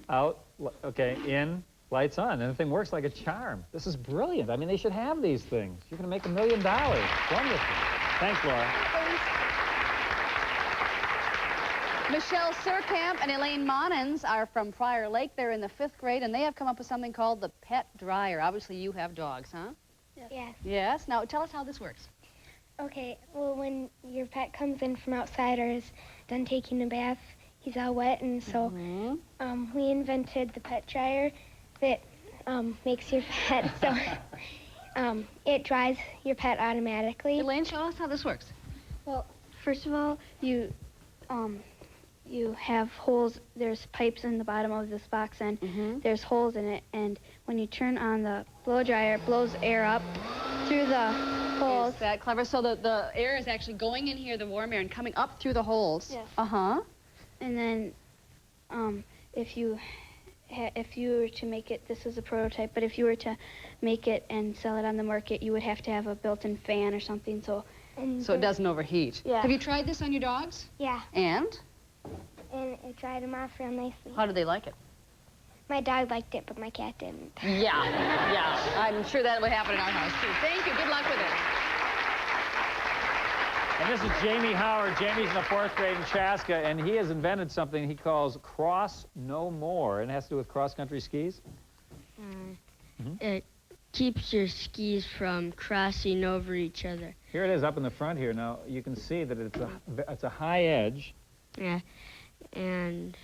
Out, okay, in, lights on, and the thing works like a charm. This is brilliant. I mean, they should have these things. You're going to make $1 million. Wonderful. Thanks, Laura. Michelle Surkamp and Elaine Monens are from Prior Lake. They're in the 5th grade, and they have come up with something called the pet dryer. Obviously, you have dogs, huh? Yes. Yes. Now, tell us how this works. Okay, well, when your pet comes in from outside or is done taking a bath, he's all wet, and so we invented the pet dryer that makes your pet so it dries your pet automatically. Elaine, show us how this works. Well, first of all, you have holes. There's pipes in the bottom of this box, and there's holes in it. And when you turn on the blow dryer, it blows air up through the holes. Is that clever? So the air is actually going in here, the warm air, and coming up through the holes. Yes. Uh-huh. And then, if you were to make it, this is a prototype, but if you were to make it and sell it on the market, you would have to have a built-in fan or something. So it doesn't overheat. Yeah. Have you tried this on your dogs? Yeah. And? And it dried them off real nicely. How do they like it? My dog liked it, but my cat didn't. Yeah, yeah. I'm sure that would happen in our house, too. Thank you. Good luck with it. And this is Jamie Howard. Jamie's in the 4th grade in Chaska, and he has invented something he calls Cross No More, and it has to do with cross-country skis. It keeps your skis from crossing over each other. Here it is up in the front here. Now, you can see that it's a high edge. Yeah, and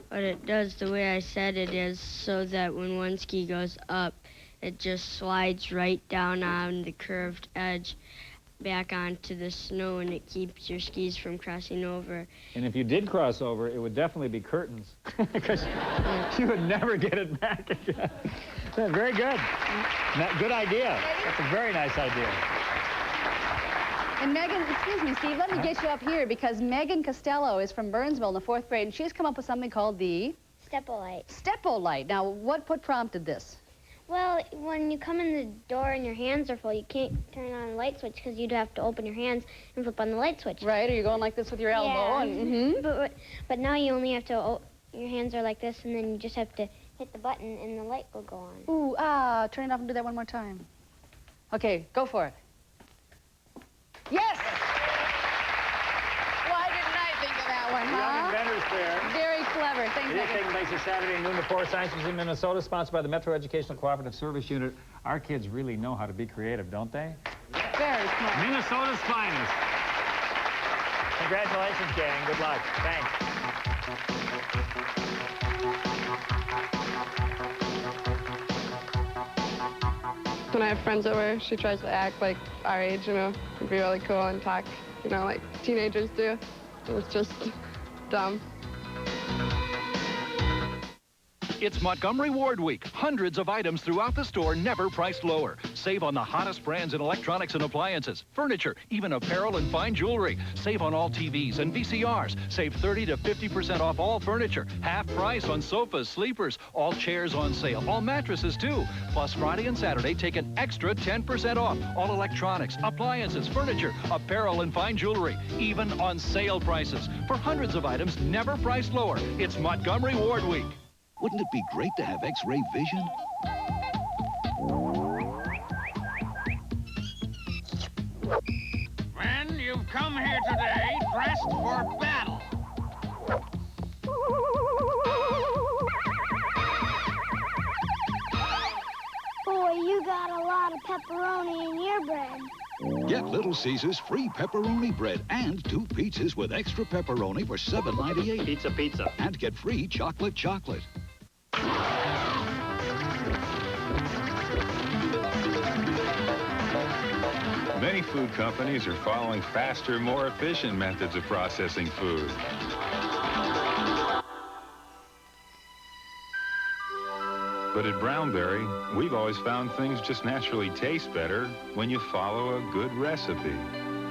what it does, the way I said it, is so that when one ski goes up, it just slides right down on the curved edge back onto the snow, and it keeps your skis from crossing over. And if you did cross over, it would definitely be curtains, because you would never get it back again. Very good. Good idea. That's a very nice idea. And Megan, excuse me, Steve, let me get you up here, because Megan Costello is from Burnsville in the 4th grade, and she's come up with something called the Step-O-Light. Step-O-Light. Now, what prompted this? Well, when you come in the door and your hands are full, you can't turn on the light switch because you'd have to open your hands and flip on the light switch. Right, or you're going like this with your elbow. Yeah. And, But now you only have to, your hands are like this, and then you just have to hit the button and the light will go on. Ooh, turn it off and do that one more time. Okay, go for it. Yes! Why didn't I think of that one, huh? Young Inventors Fair. Very clever. Thanks, It is Megan. taking place this Saturday, noon to 4, Science Museum, Minnesota, sponsored by the Metro Educational Cooperative Service Unit. Our kids really know how to be creative, don't they? Very smart. Minnesota's finest. Congratulations, gang. Good luck. Thanks. When I have friends over, she tries to act like our age, you know, and be really cool and talk, you know, like teenagers do. It's just dumb. It's Montgomery Ward Week. Hundreds of items throughout the store, never priced lower. Save on the hottest brands in electronics and appliances, furniture, even apparel and fine jewelry. Save on all TVs and VCRs. Save 30 to 50% off all furniture. Half price on sofas, sleepers, all chairs on sale, all mattresses too. Plus Friday and Saturday, take an extra 10% off. All electronics, appliances, furniture, apparel and fine jewelry, even on sale prices. For hundreds of items, never priced lower. It's Montgomery Ward Week. Wouldn't it be great to have X-ray vision? Men, you've come here today dressed for battle. Boy, you got a lot of pepperoni in your bread. Get Little Caesars free pepperoni bread and 2 pizzas with extra pepperoni for $7.98. Pizza. And get free chocolate. Many food companies are following faster, more efficient methods of processing food. But at Brownberry, we've always found things just naturally taste better when you follow a good recipe.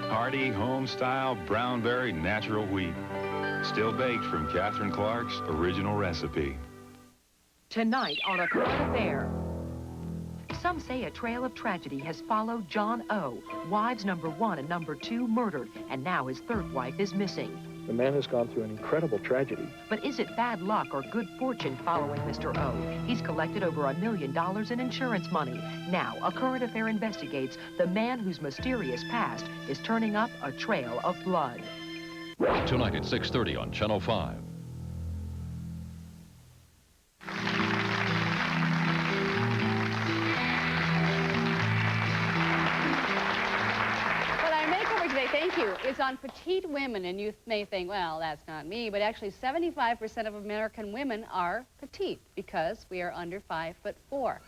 Hearty, home-style Brownberry natural wheat. Still baked from Catherine Clark's original recipe. Tonight on A Current Affair. Some say a trail of tragedy has followed John O., wives number 1 and number 2 murdered, and now his third wife is missing. The man has gone through an incredible tragedy. But is it bad luck or good fortune following Mr. O? He's collected over $1 million in insurance money. Now, A Current Affair investigates the man whose mysterious past is turning up a trail of blood. Tonight at 6:30 on Channel 5. Thank you. It's on petite women, and you may think, well, that's not me, but actually 75% of American women are petite because we are under 5'4".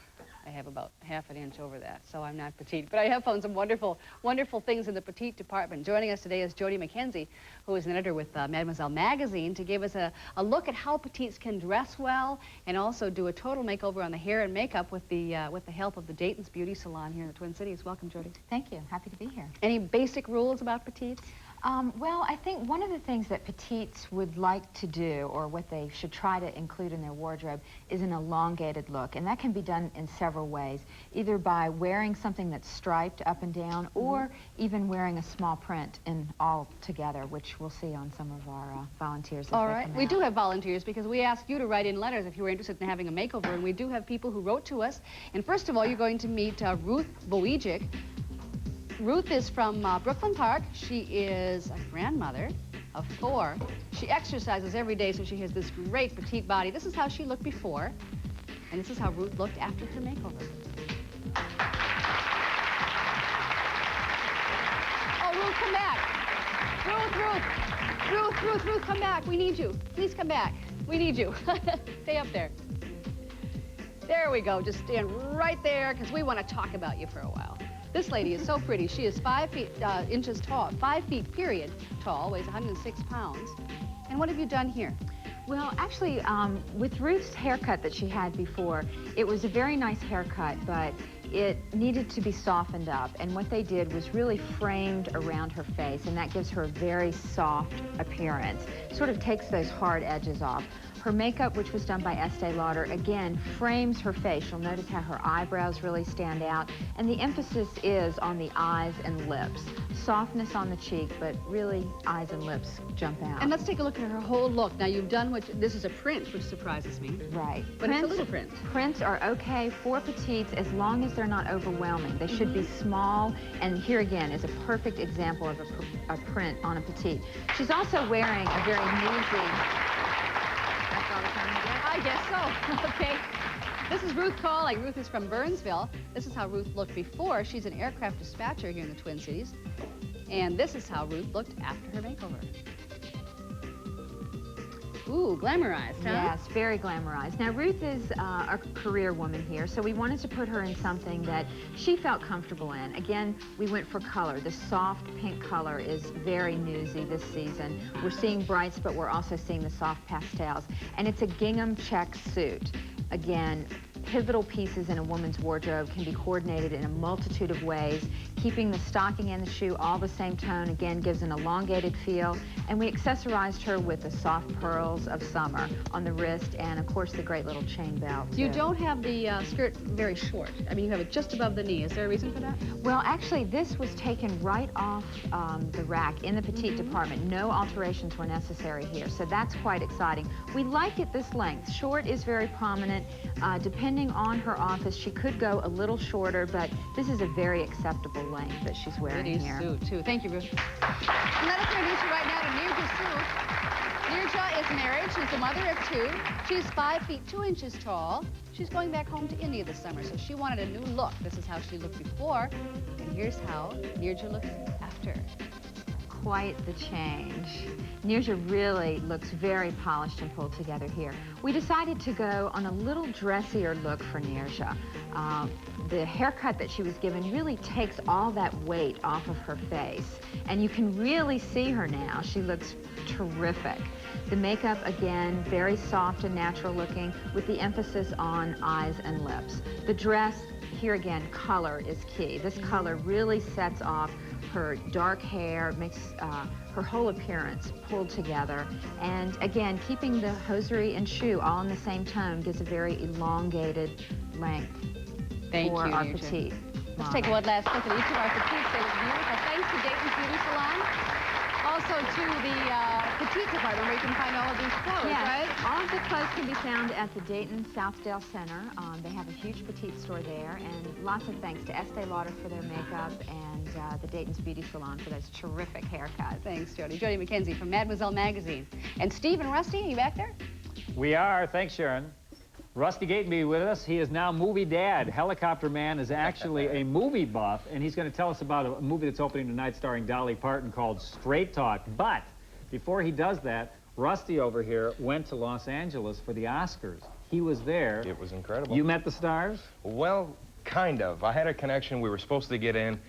I have about half an inch over that, so I'm not petite. But I have found some wonderful, wonderful things in the petite department. Joining us today is Jody McKenzie, who is an editor with Mademoiselle magazine, to give us a look at how petites can dress well and also do a total makeover on the hair and makeup with the help of the Dayton's Beauty Salon here in the Twin Cities. Welcome, Jody. Thank you. Happy to be here. Any basic rules about petites? Well, I think one of the things that petites would like to do, or what they should try to include in their wardrobe, is an elongated look. And that can be done in several ways, either by wearing something that's striped up and down, or even wearing a small print in all together, which we'll see on some of our volunteers as All they right. come We out. do have volunteers because we asked you to write in letters if you were interested in having a makeover, and we do have people who wrote to us. And first of all, you're going to meet Ruth Boejic. Ruth is from Brooklyn Park. She is a grandmother of 4. She exercises every day, so she has this great petite body. This is how she looked before, and this is how Ruth looked after her makeover. Oh, Ruth, come back. Ruth, come back. We need you. Please come back. We need you. Stay up there. There we go. Just stand right there, because we want to talk about you for a while. This lady is so pretty. She is 5 inches tall, 5 feet period tall, weighs 106 pounds. And what have you done here? Well, actually, with Ruth's haircut that she had before, it was a very nice haircut, but it needed to be softened up. And what they did was really framed around her face, and that gives her a very soft appearance. Sort of takes those hard edges off. Her makeup, which was done by Estee Lauder, again, frames her face. You'll notice how her eyebrows really stand out. And the emphasis is on the eyes and lips. Softness on the cheek, but really eyes and lips jump out. And let's take a look at her whole look. Now, you've done this is a print, which surprises me. Right. But it's a little print. Prints are okay for petites as long as they're not overwhelming. They should be small, and here again is a perfect example of a print on a petite. She's also wearing a very newsy... I guess so. Okay. This is Ruth calling. Ruth is from Burnsville. This is how Ruth looked before. She's an aircraft dispatcher here in the Twin Cities. And this is how Ruth looked after her makeover. Ooh, glamorized, huh? Yes, very glamorized. Now, Ruth is a career woman here, so we wanted to put her in something that she felt comfortable in. Again, we went for color. The soft pink color is very newsy this season. We're seeing brights, but we're also seeing the soft pastels. And it's a gingham check suit. Again, pivotal pieces in a woman's wardrobe can be coordinated in a multitude of ways. Keeping the stocking and the shoe all the same tone, again, gives an elongated feel. And we accessorized her with the soft pearls of summer on the wrist and, of course, the great little chain belt. You don't have the skirt very short. I mean, you have it just above the knee. Is there a reason for that? Well, actually, this was taken right off the rack in the petite department. No alterations were necessary here, so that's quite exciting. We like it this length. Short is very prominent. Depending on her office, she could go a little shorter, but this is a very acceptable length that she's wearing here. Pretty suit, too. Thank you, Ruth. And let us introduce you right now to Nirja Sue. Nirja is married. She's the mother of 2. She's 5 feet 2 inches tall. She's going back home to India this summer, so she wanted a new look. This is how she looked before, and here's how Nirja looks after. quite the change. Nirja really looks very polished and pulled together here. We decided to go on a little dressier look for Nirja. The haircut that she was given really takes all that weight off of her face, and you can really see her now. She looks terrific. The makeup, again, very soft and natural looking, with the emphasis on eyes and lips. The dress, here again, color is key. This color really sets off her dark hair, makes her whole appearance pulled together. And again, keeping the hosiery and shoe all in the same tone gives a very elongated length for our petite. Let's take one last look at each of our petites. They look beautiful. Thanks to Dayton's Beauty Salon. Also to the petite department where you can find all of these clothes, right? All of the clothes can be found at the Dayton Southdale Center. They have a huge petite store there, and lots of thanks to Estee Lauder for their makeup and the Dayton's Beauty Salon for those terrific haircuts. Thanks, Jody. Jody McKenzie from Mademoiselle Magazine. And Steve and Rusty, are you back there? We are. Thanks, Sharon. Rusty Gatenby with us. He is now movie dad. Helicopter Man is actually a movie buff, and he's going to tell us about a movie that's opening tonight starring Dolly Parton called Straight Talk. But before he does that, Rusty over here went to Los Angeles for the Oscars. He was there. It was incredible. You met the stars? Well, kind of. I had a connection. We were supposed to get in.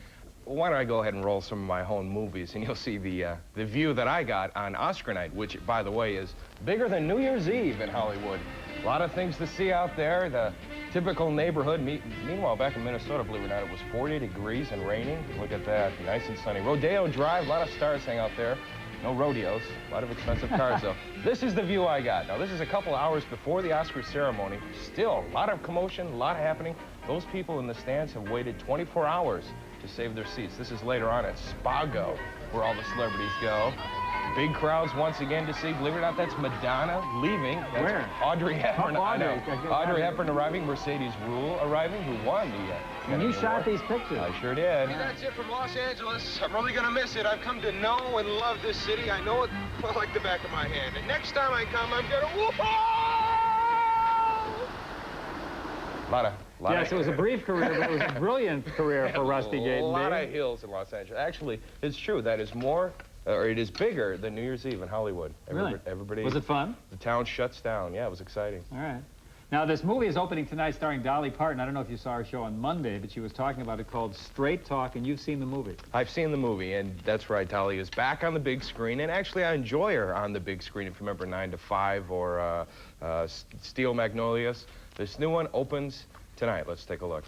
Why don't I go ahead and roll some of my own movies, and you'll see the view that I got on Oscar night, which, by the way, is bigger than New Year's Eve in Hollywood. A lot of things to see out there, the typical neighborhood. Meanwhile, back in Minnesota, believe it or not, it was 40 degrees and raining. Look at that, nice and sunny. Rodeo Drive, a lot of stars hang out there. No rodeos, a lot of expensive cars, though. This is the view I got. Now, this is a couple hours before the Oscar ceremony. Still, a lot of commotion, a lot happening. Those people in the stands have waited 24 hours to save their seats. This is later on at Spago, where all the celebrities go. Big crowds once again to see. Believe it or not, that's Madonna leaving. That's Where? Audrey Hepburn. Oh, I know. Audrey Hepburn arriving. Mercedes Rule arriving, who won the. And you shot these pictures. I sure did. That's it from Los Angeles. I'm really gonna miss it. I've come to know and love this city. I know it like the back of my hand. And next time I come, I'm gonna whoop. Yes, it was a brief career, but it was a brilliant career for Rusty Gatenby. A lot of hills in Los Angeles. Actually, it's true. That is more. Or it is bigger than New Year's Eve in Hollywood. Really? Everybody. Was it fun? The town shuts down. Yeah, it was exciting. All right. Now, this movie is opening tonight starring Dolly Parton. I don't know if you saw her show on Monday, but she was talking about it called Straight Talk, and you've seen the movie. I've seen the movie, and that's right. Dolly is back on the big screen, and actually I enjoy her on the big screen. If you remember 9 to 5 or Steel Magnolias. This new one opens tonight. Let's take a look.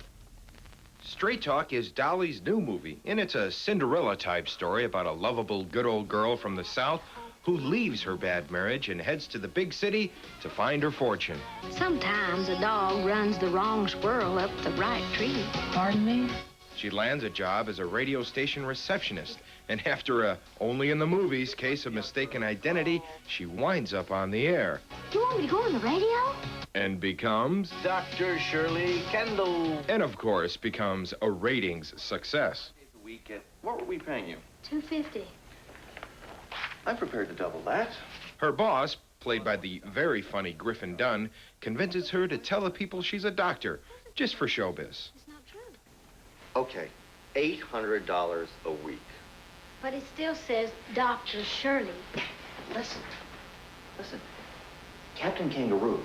Straight Talk is Dolly's new movie, and it's a Cinderella-type story about a lovable, good old girl from the South who leaves her bad marriage and heads to the big city to find her fortune. Sometimes a dog runs the wrong squirrel up the right tree. Pardon me? She lands a job as a radio station receptionist, and after a only-in-the-movies case of mistaken identity, she winds up on the air. You want me to go on the radio? And becomes... Dr. Shirley Kendall. And, of course, becomes a ratings success. What were we paying you? $2.50. I'm prepared to double that. Her boss, played by the very funny Griffin Dunn, convinces her to tell the people she's a doctor, just for showbiz. Okay, $800 a week. But it still says Dr. Shirley. Listen. Captain Kangaroo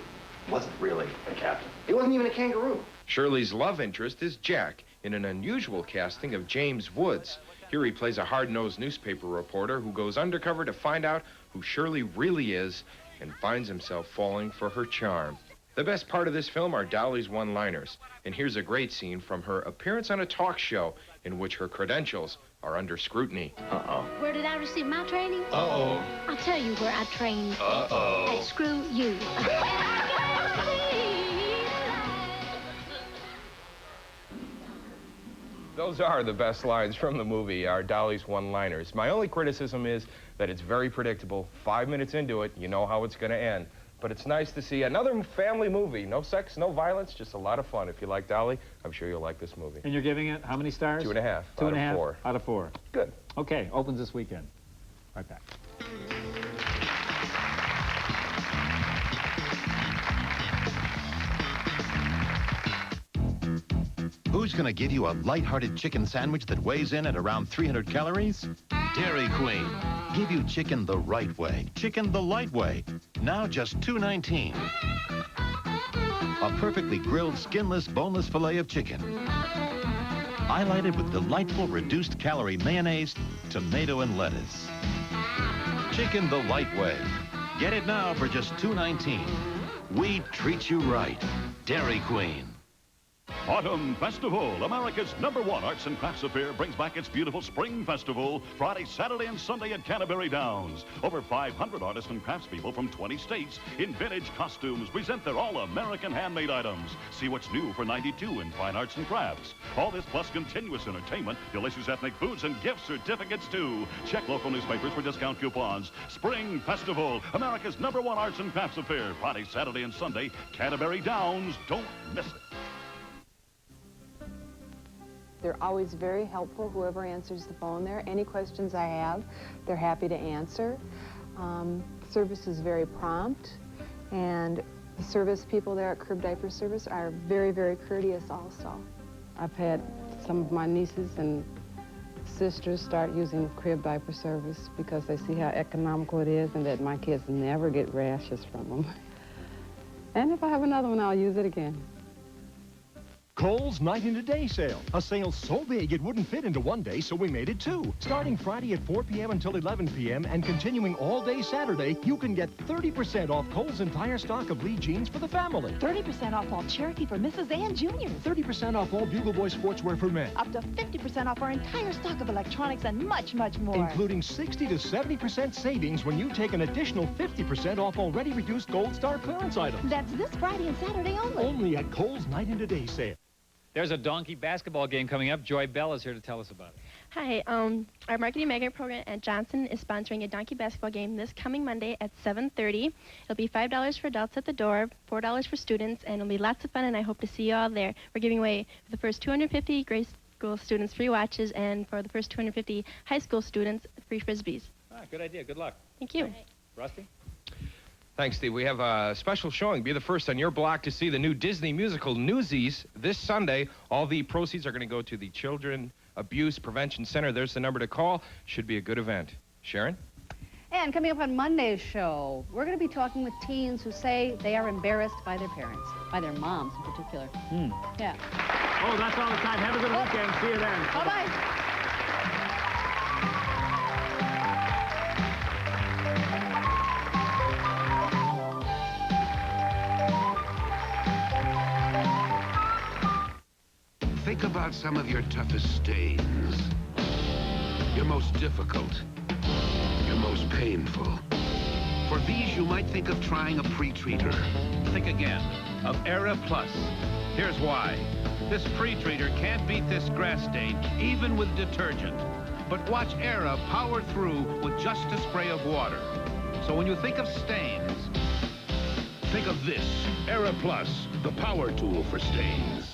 wasn't really a captain. He wasn't even a kangaroo. Shirley's love interest is Jack, in an unusual casting of James Woods. Here he plays a hard-nosed newspaper reporter who goes undercover to find out who Shirley really is and finds himself falling for her charm. The best part of this film are Dolly's one-liners, and here's a great scene from her appearance on a talk show in which her credentials are under scrutiny. Uh-oh. Where did I receive my training? Uh-oh. I'll tell you where I trained. Uh-oh. At Screw You. Those are the best lines from the movie, are Dolly's one-liners. My only criticism is that it's very predictable. 5 minutes into it, you know how it's going to end. But it's nice to see another family movie. No sex, no violence, just a lot of fun. If you like Dolly, I'm sure you'll like this movie. And you're giving it how many stars? 2.5 2.5 out of 4. Out of 4. Good. Okay, opens this weekend. Right back. Who's going to give you a light-hearted chicken sandwich that weighs in at around 300 calories? Dairy Queen. Give you chicken the right way. Chicken the light way. Now just $2.19. A perfectly grilled, skinless, boneless filet of chicken. Highlighted with delightful reduced calorie mayonnaise, tomato, and lettuce. Chicken the light way. Get it now for just $2.19. We treat you right. Dairy Queen. Autumn Festival, America's #1 arts and crafts affair, brings back its beautiful Spring Festival Friday, Saturday, and Sunday at Canterbury Downs. Over 500 artists and craftspeople from 20 states in vintage costumes present their all-American handmade items. See what's new for '92 in fine arts and crafts. All this plus continuous entertainment, delicious ethnic foods, and gift certificates too. Check local newspapers for discount coupons. Spring Festival, America's #1 arts and crafts affair, Friday, Saturday, and Sunday, Canterbury Downs. Don't miss it. They're always very helpful, whoever answers the phone there. Any questions I have, they're happy to answer. Service is very prompt, and the service people there at Curb Diaper Service are very, very courteous also. I've had some of my nieces and sisters start using Crib Diaper Service because they see how economical it is and that my kids never get rashes from them. And if I have another one, I'll use it again. Kohl's Night and a Day sale. A sale so big it wouldn't fit into one day, so we made it two. Starting Friday at 4 p.m. until 11 p.m. and continuing all day Saturday, you can get 30% off Kohl's entire stock of Lee jeans for the family. 30% off all Cherokee for Mrs. and Juniors. 30% off all Bugle Boy sportswear for men. Up to 50% off our entire stock of electronics and much, much more. Including 60 to 70% savings when you take an additional 50% off already reduced Gold Star clearance items. That's this Friday and Saturday only. Only at Kohl's Night and a Day sale. There's a donkey basketball game coming up. Joy Bell is here to tell us about it. Hi, our marketing magnet program at Johnson is sponsoring a donkey basketball game this coming Monday at 7:30. It'll be $5 for adults at the door, $4 for students, and it'll be lots of fun, and I hope to see you all there. We're giving away for the first 250 grade school students free watches, and for the first 250 high school students, free Frisbees. Good idea. Good luck. Thank you. Rusty? Thanks, Steve. We have a special showing. Be the first on your block to see the new Disney musical Newsies this Sunday. All the proceeds are going to go to the Children Abuse Prevention Center. There's the number to call. Should be a good event. Sharon? And coming up on Monday's show, we're going to be talking with teens who say they are embarrassed by their parents, by their moms in particular. Yeah. Oh, that's all the time. Have a good weekend. See you then. Bye-bye. Think about some of your toughest stains, your most difficult, your most painful. For these, you might think of trying a pre-treater. Think again of Era Plus. Here's why. This pre-treater can't beat this grass stain, even with detergent. But watch Era power through with just a spray of water. So when you think of stains, think of this, Era Plus, the power tool for stains.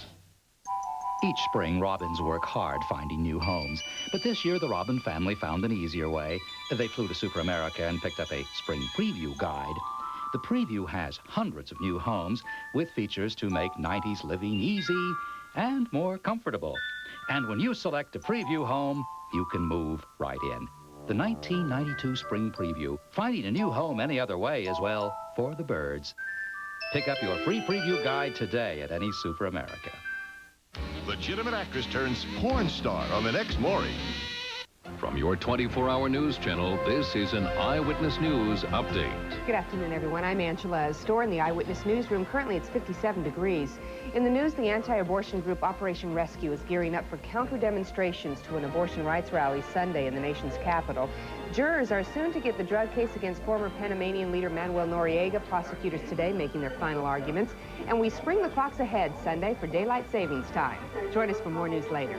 Each spring, robins work hard finding new homes. But this year, the robin family found an easier way. They flew to Super America and picked up a spring preview guide. The preview has hundreds of new homes with features to make 90s living easy and more comfortable. And when you select a preview home, you can move right in. The 1992 spring preview, finding a new home any other way is, well, for the birds. Pick up your free preview guide today at any Super America. Legitimate actress turns porn star on the next Maury. From your 24-hour news channel, this is an Eyewitness News update. Good afternoon, everyone. I'm Angela Storr in the Eyewitness Newsroom. Currently, it's 57 degrees. In the news, the anti-abortion group Operation Rescue is gearing up for counter-demonstrations to an abortion rights rally Sunday in the nation's capital. Jurors are soon to get the drug case against former Panamanian leader Manuel Noriega. Prosecutors today making their final arguments. And we spring the clocks ahead Sunday for daylight savings time. Join us for more news later.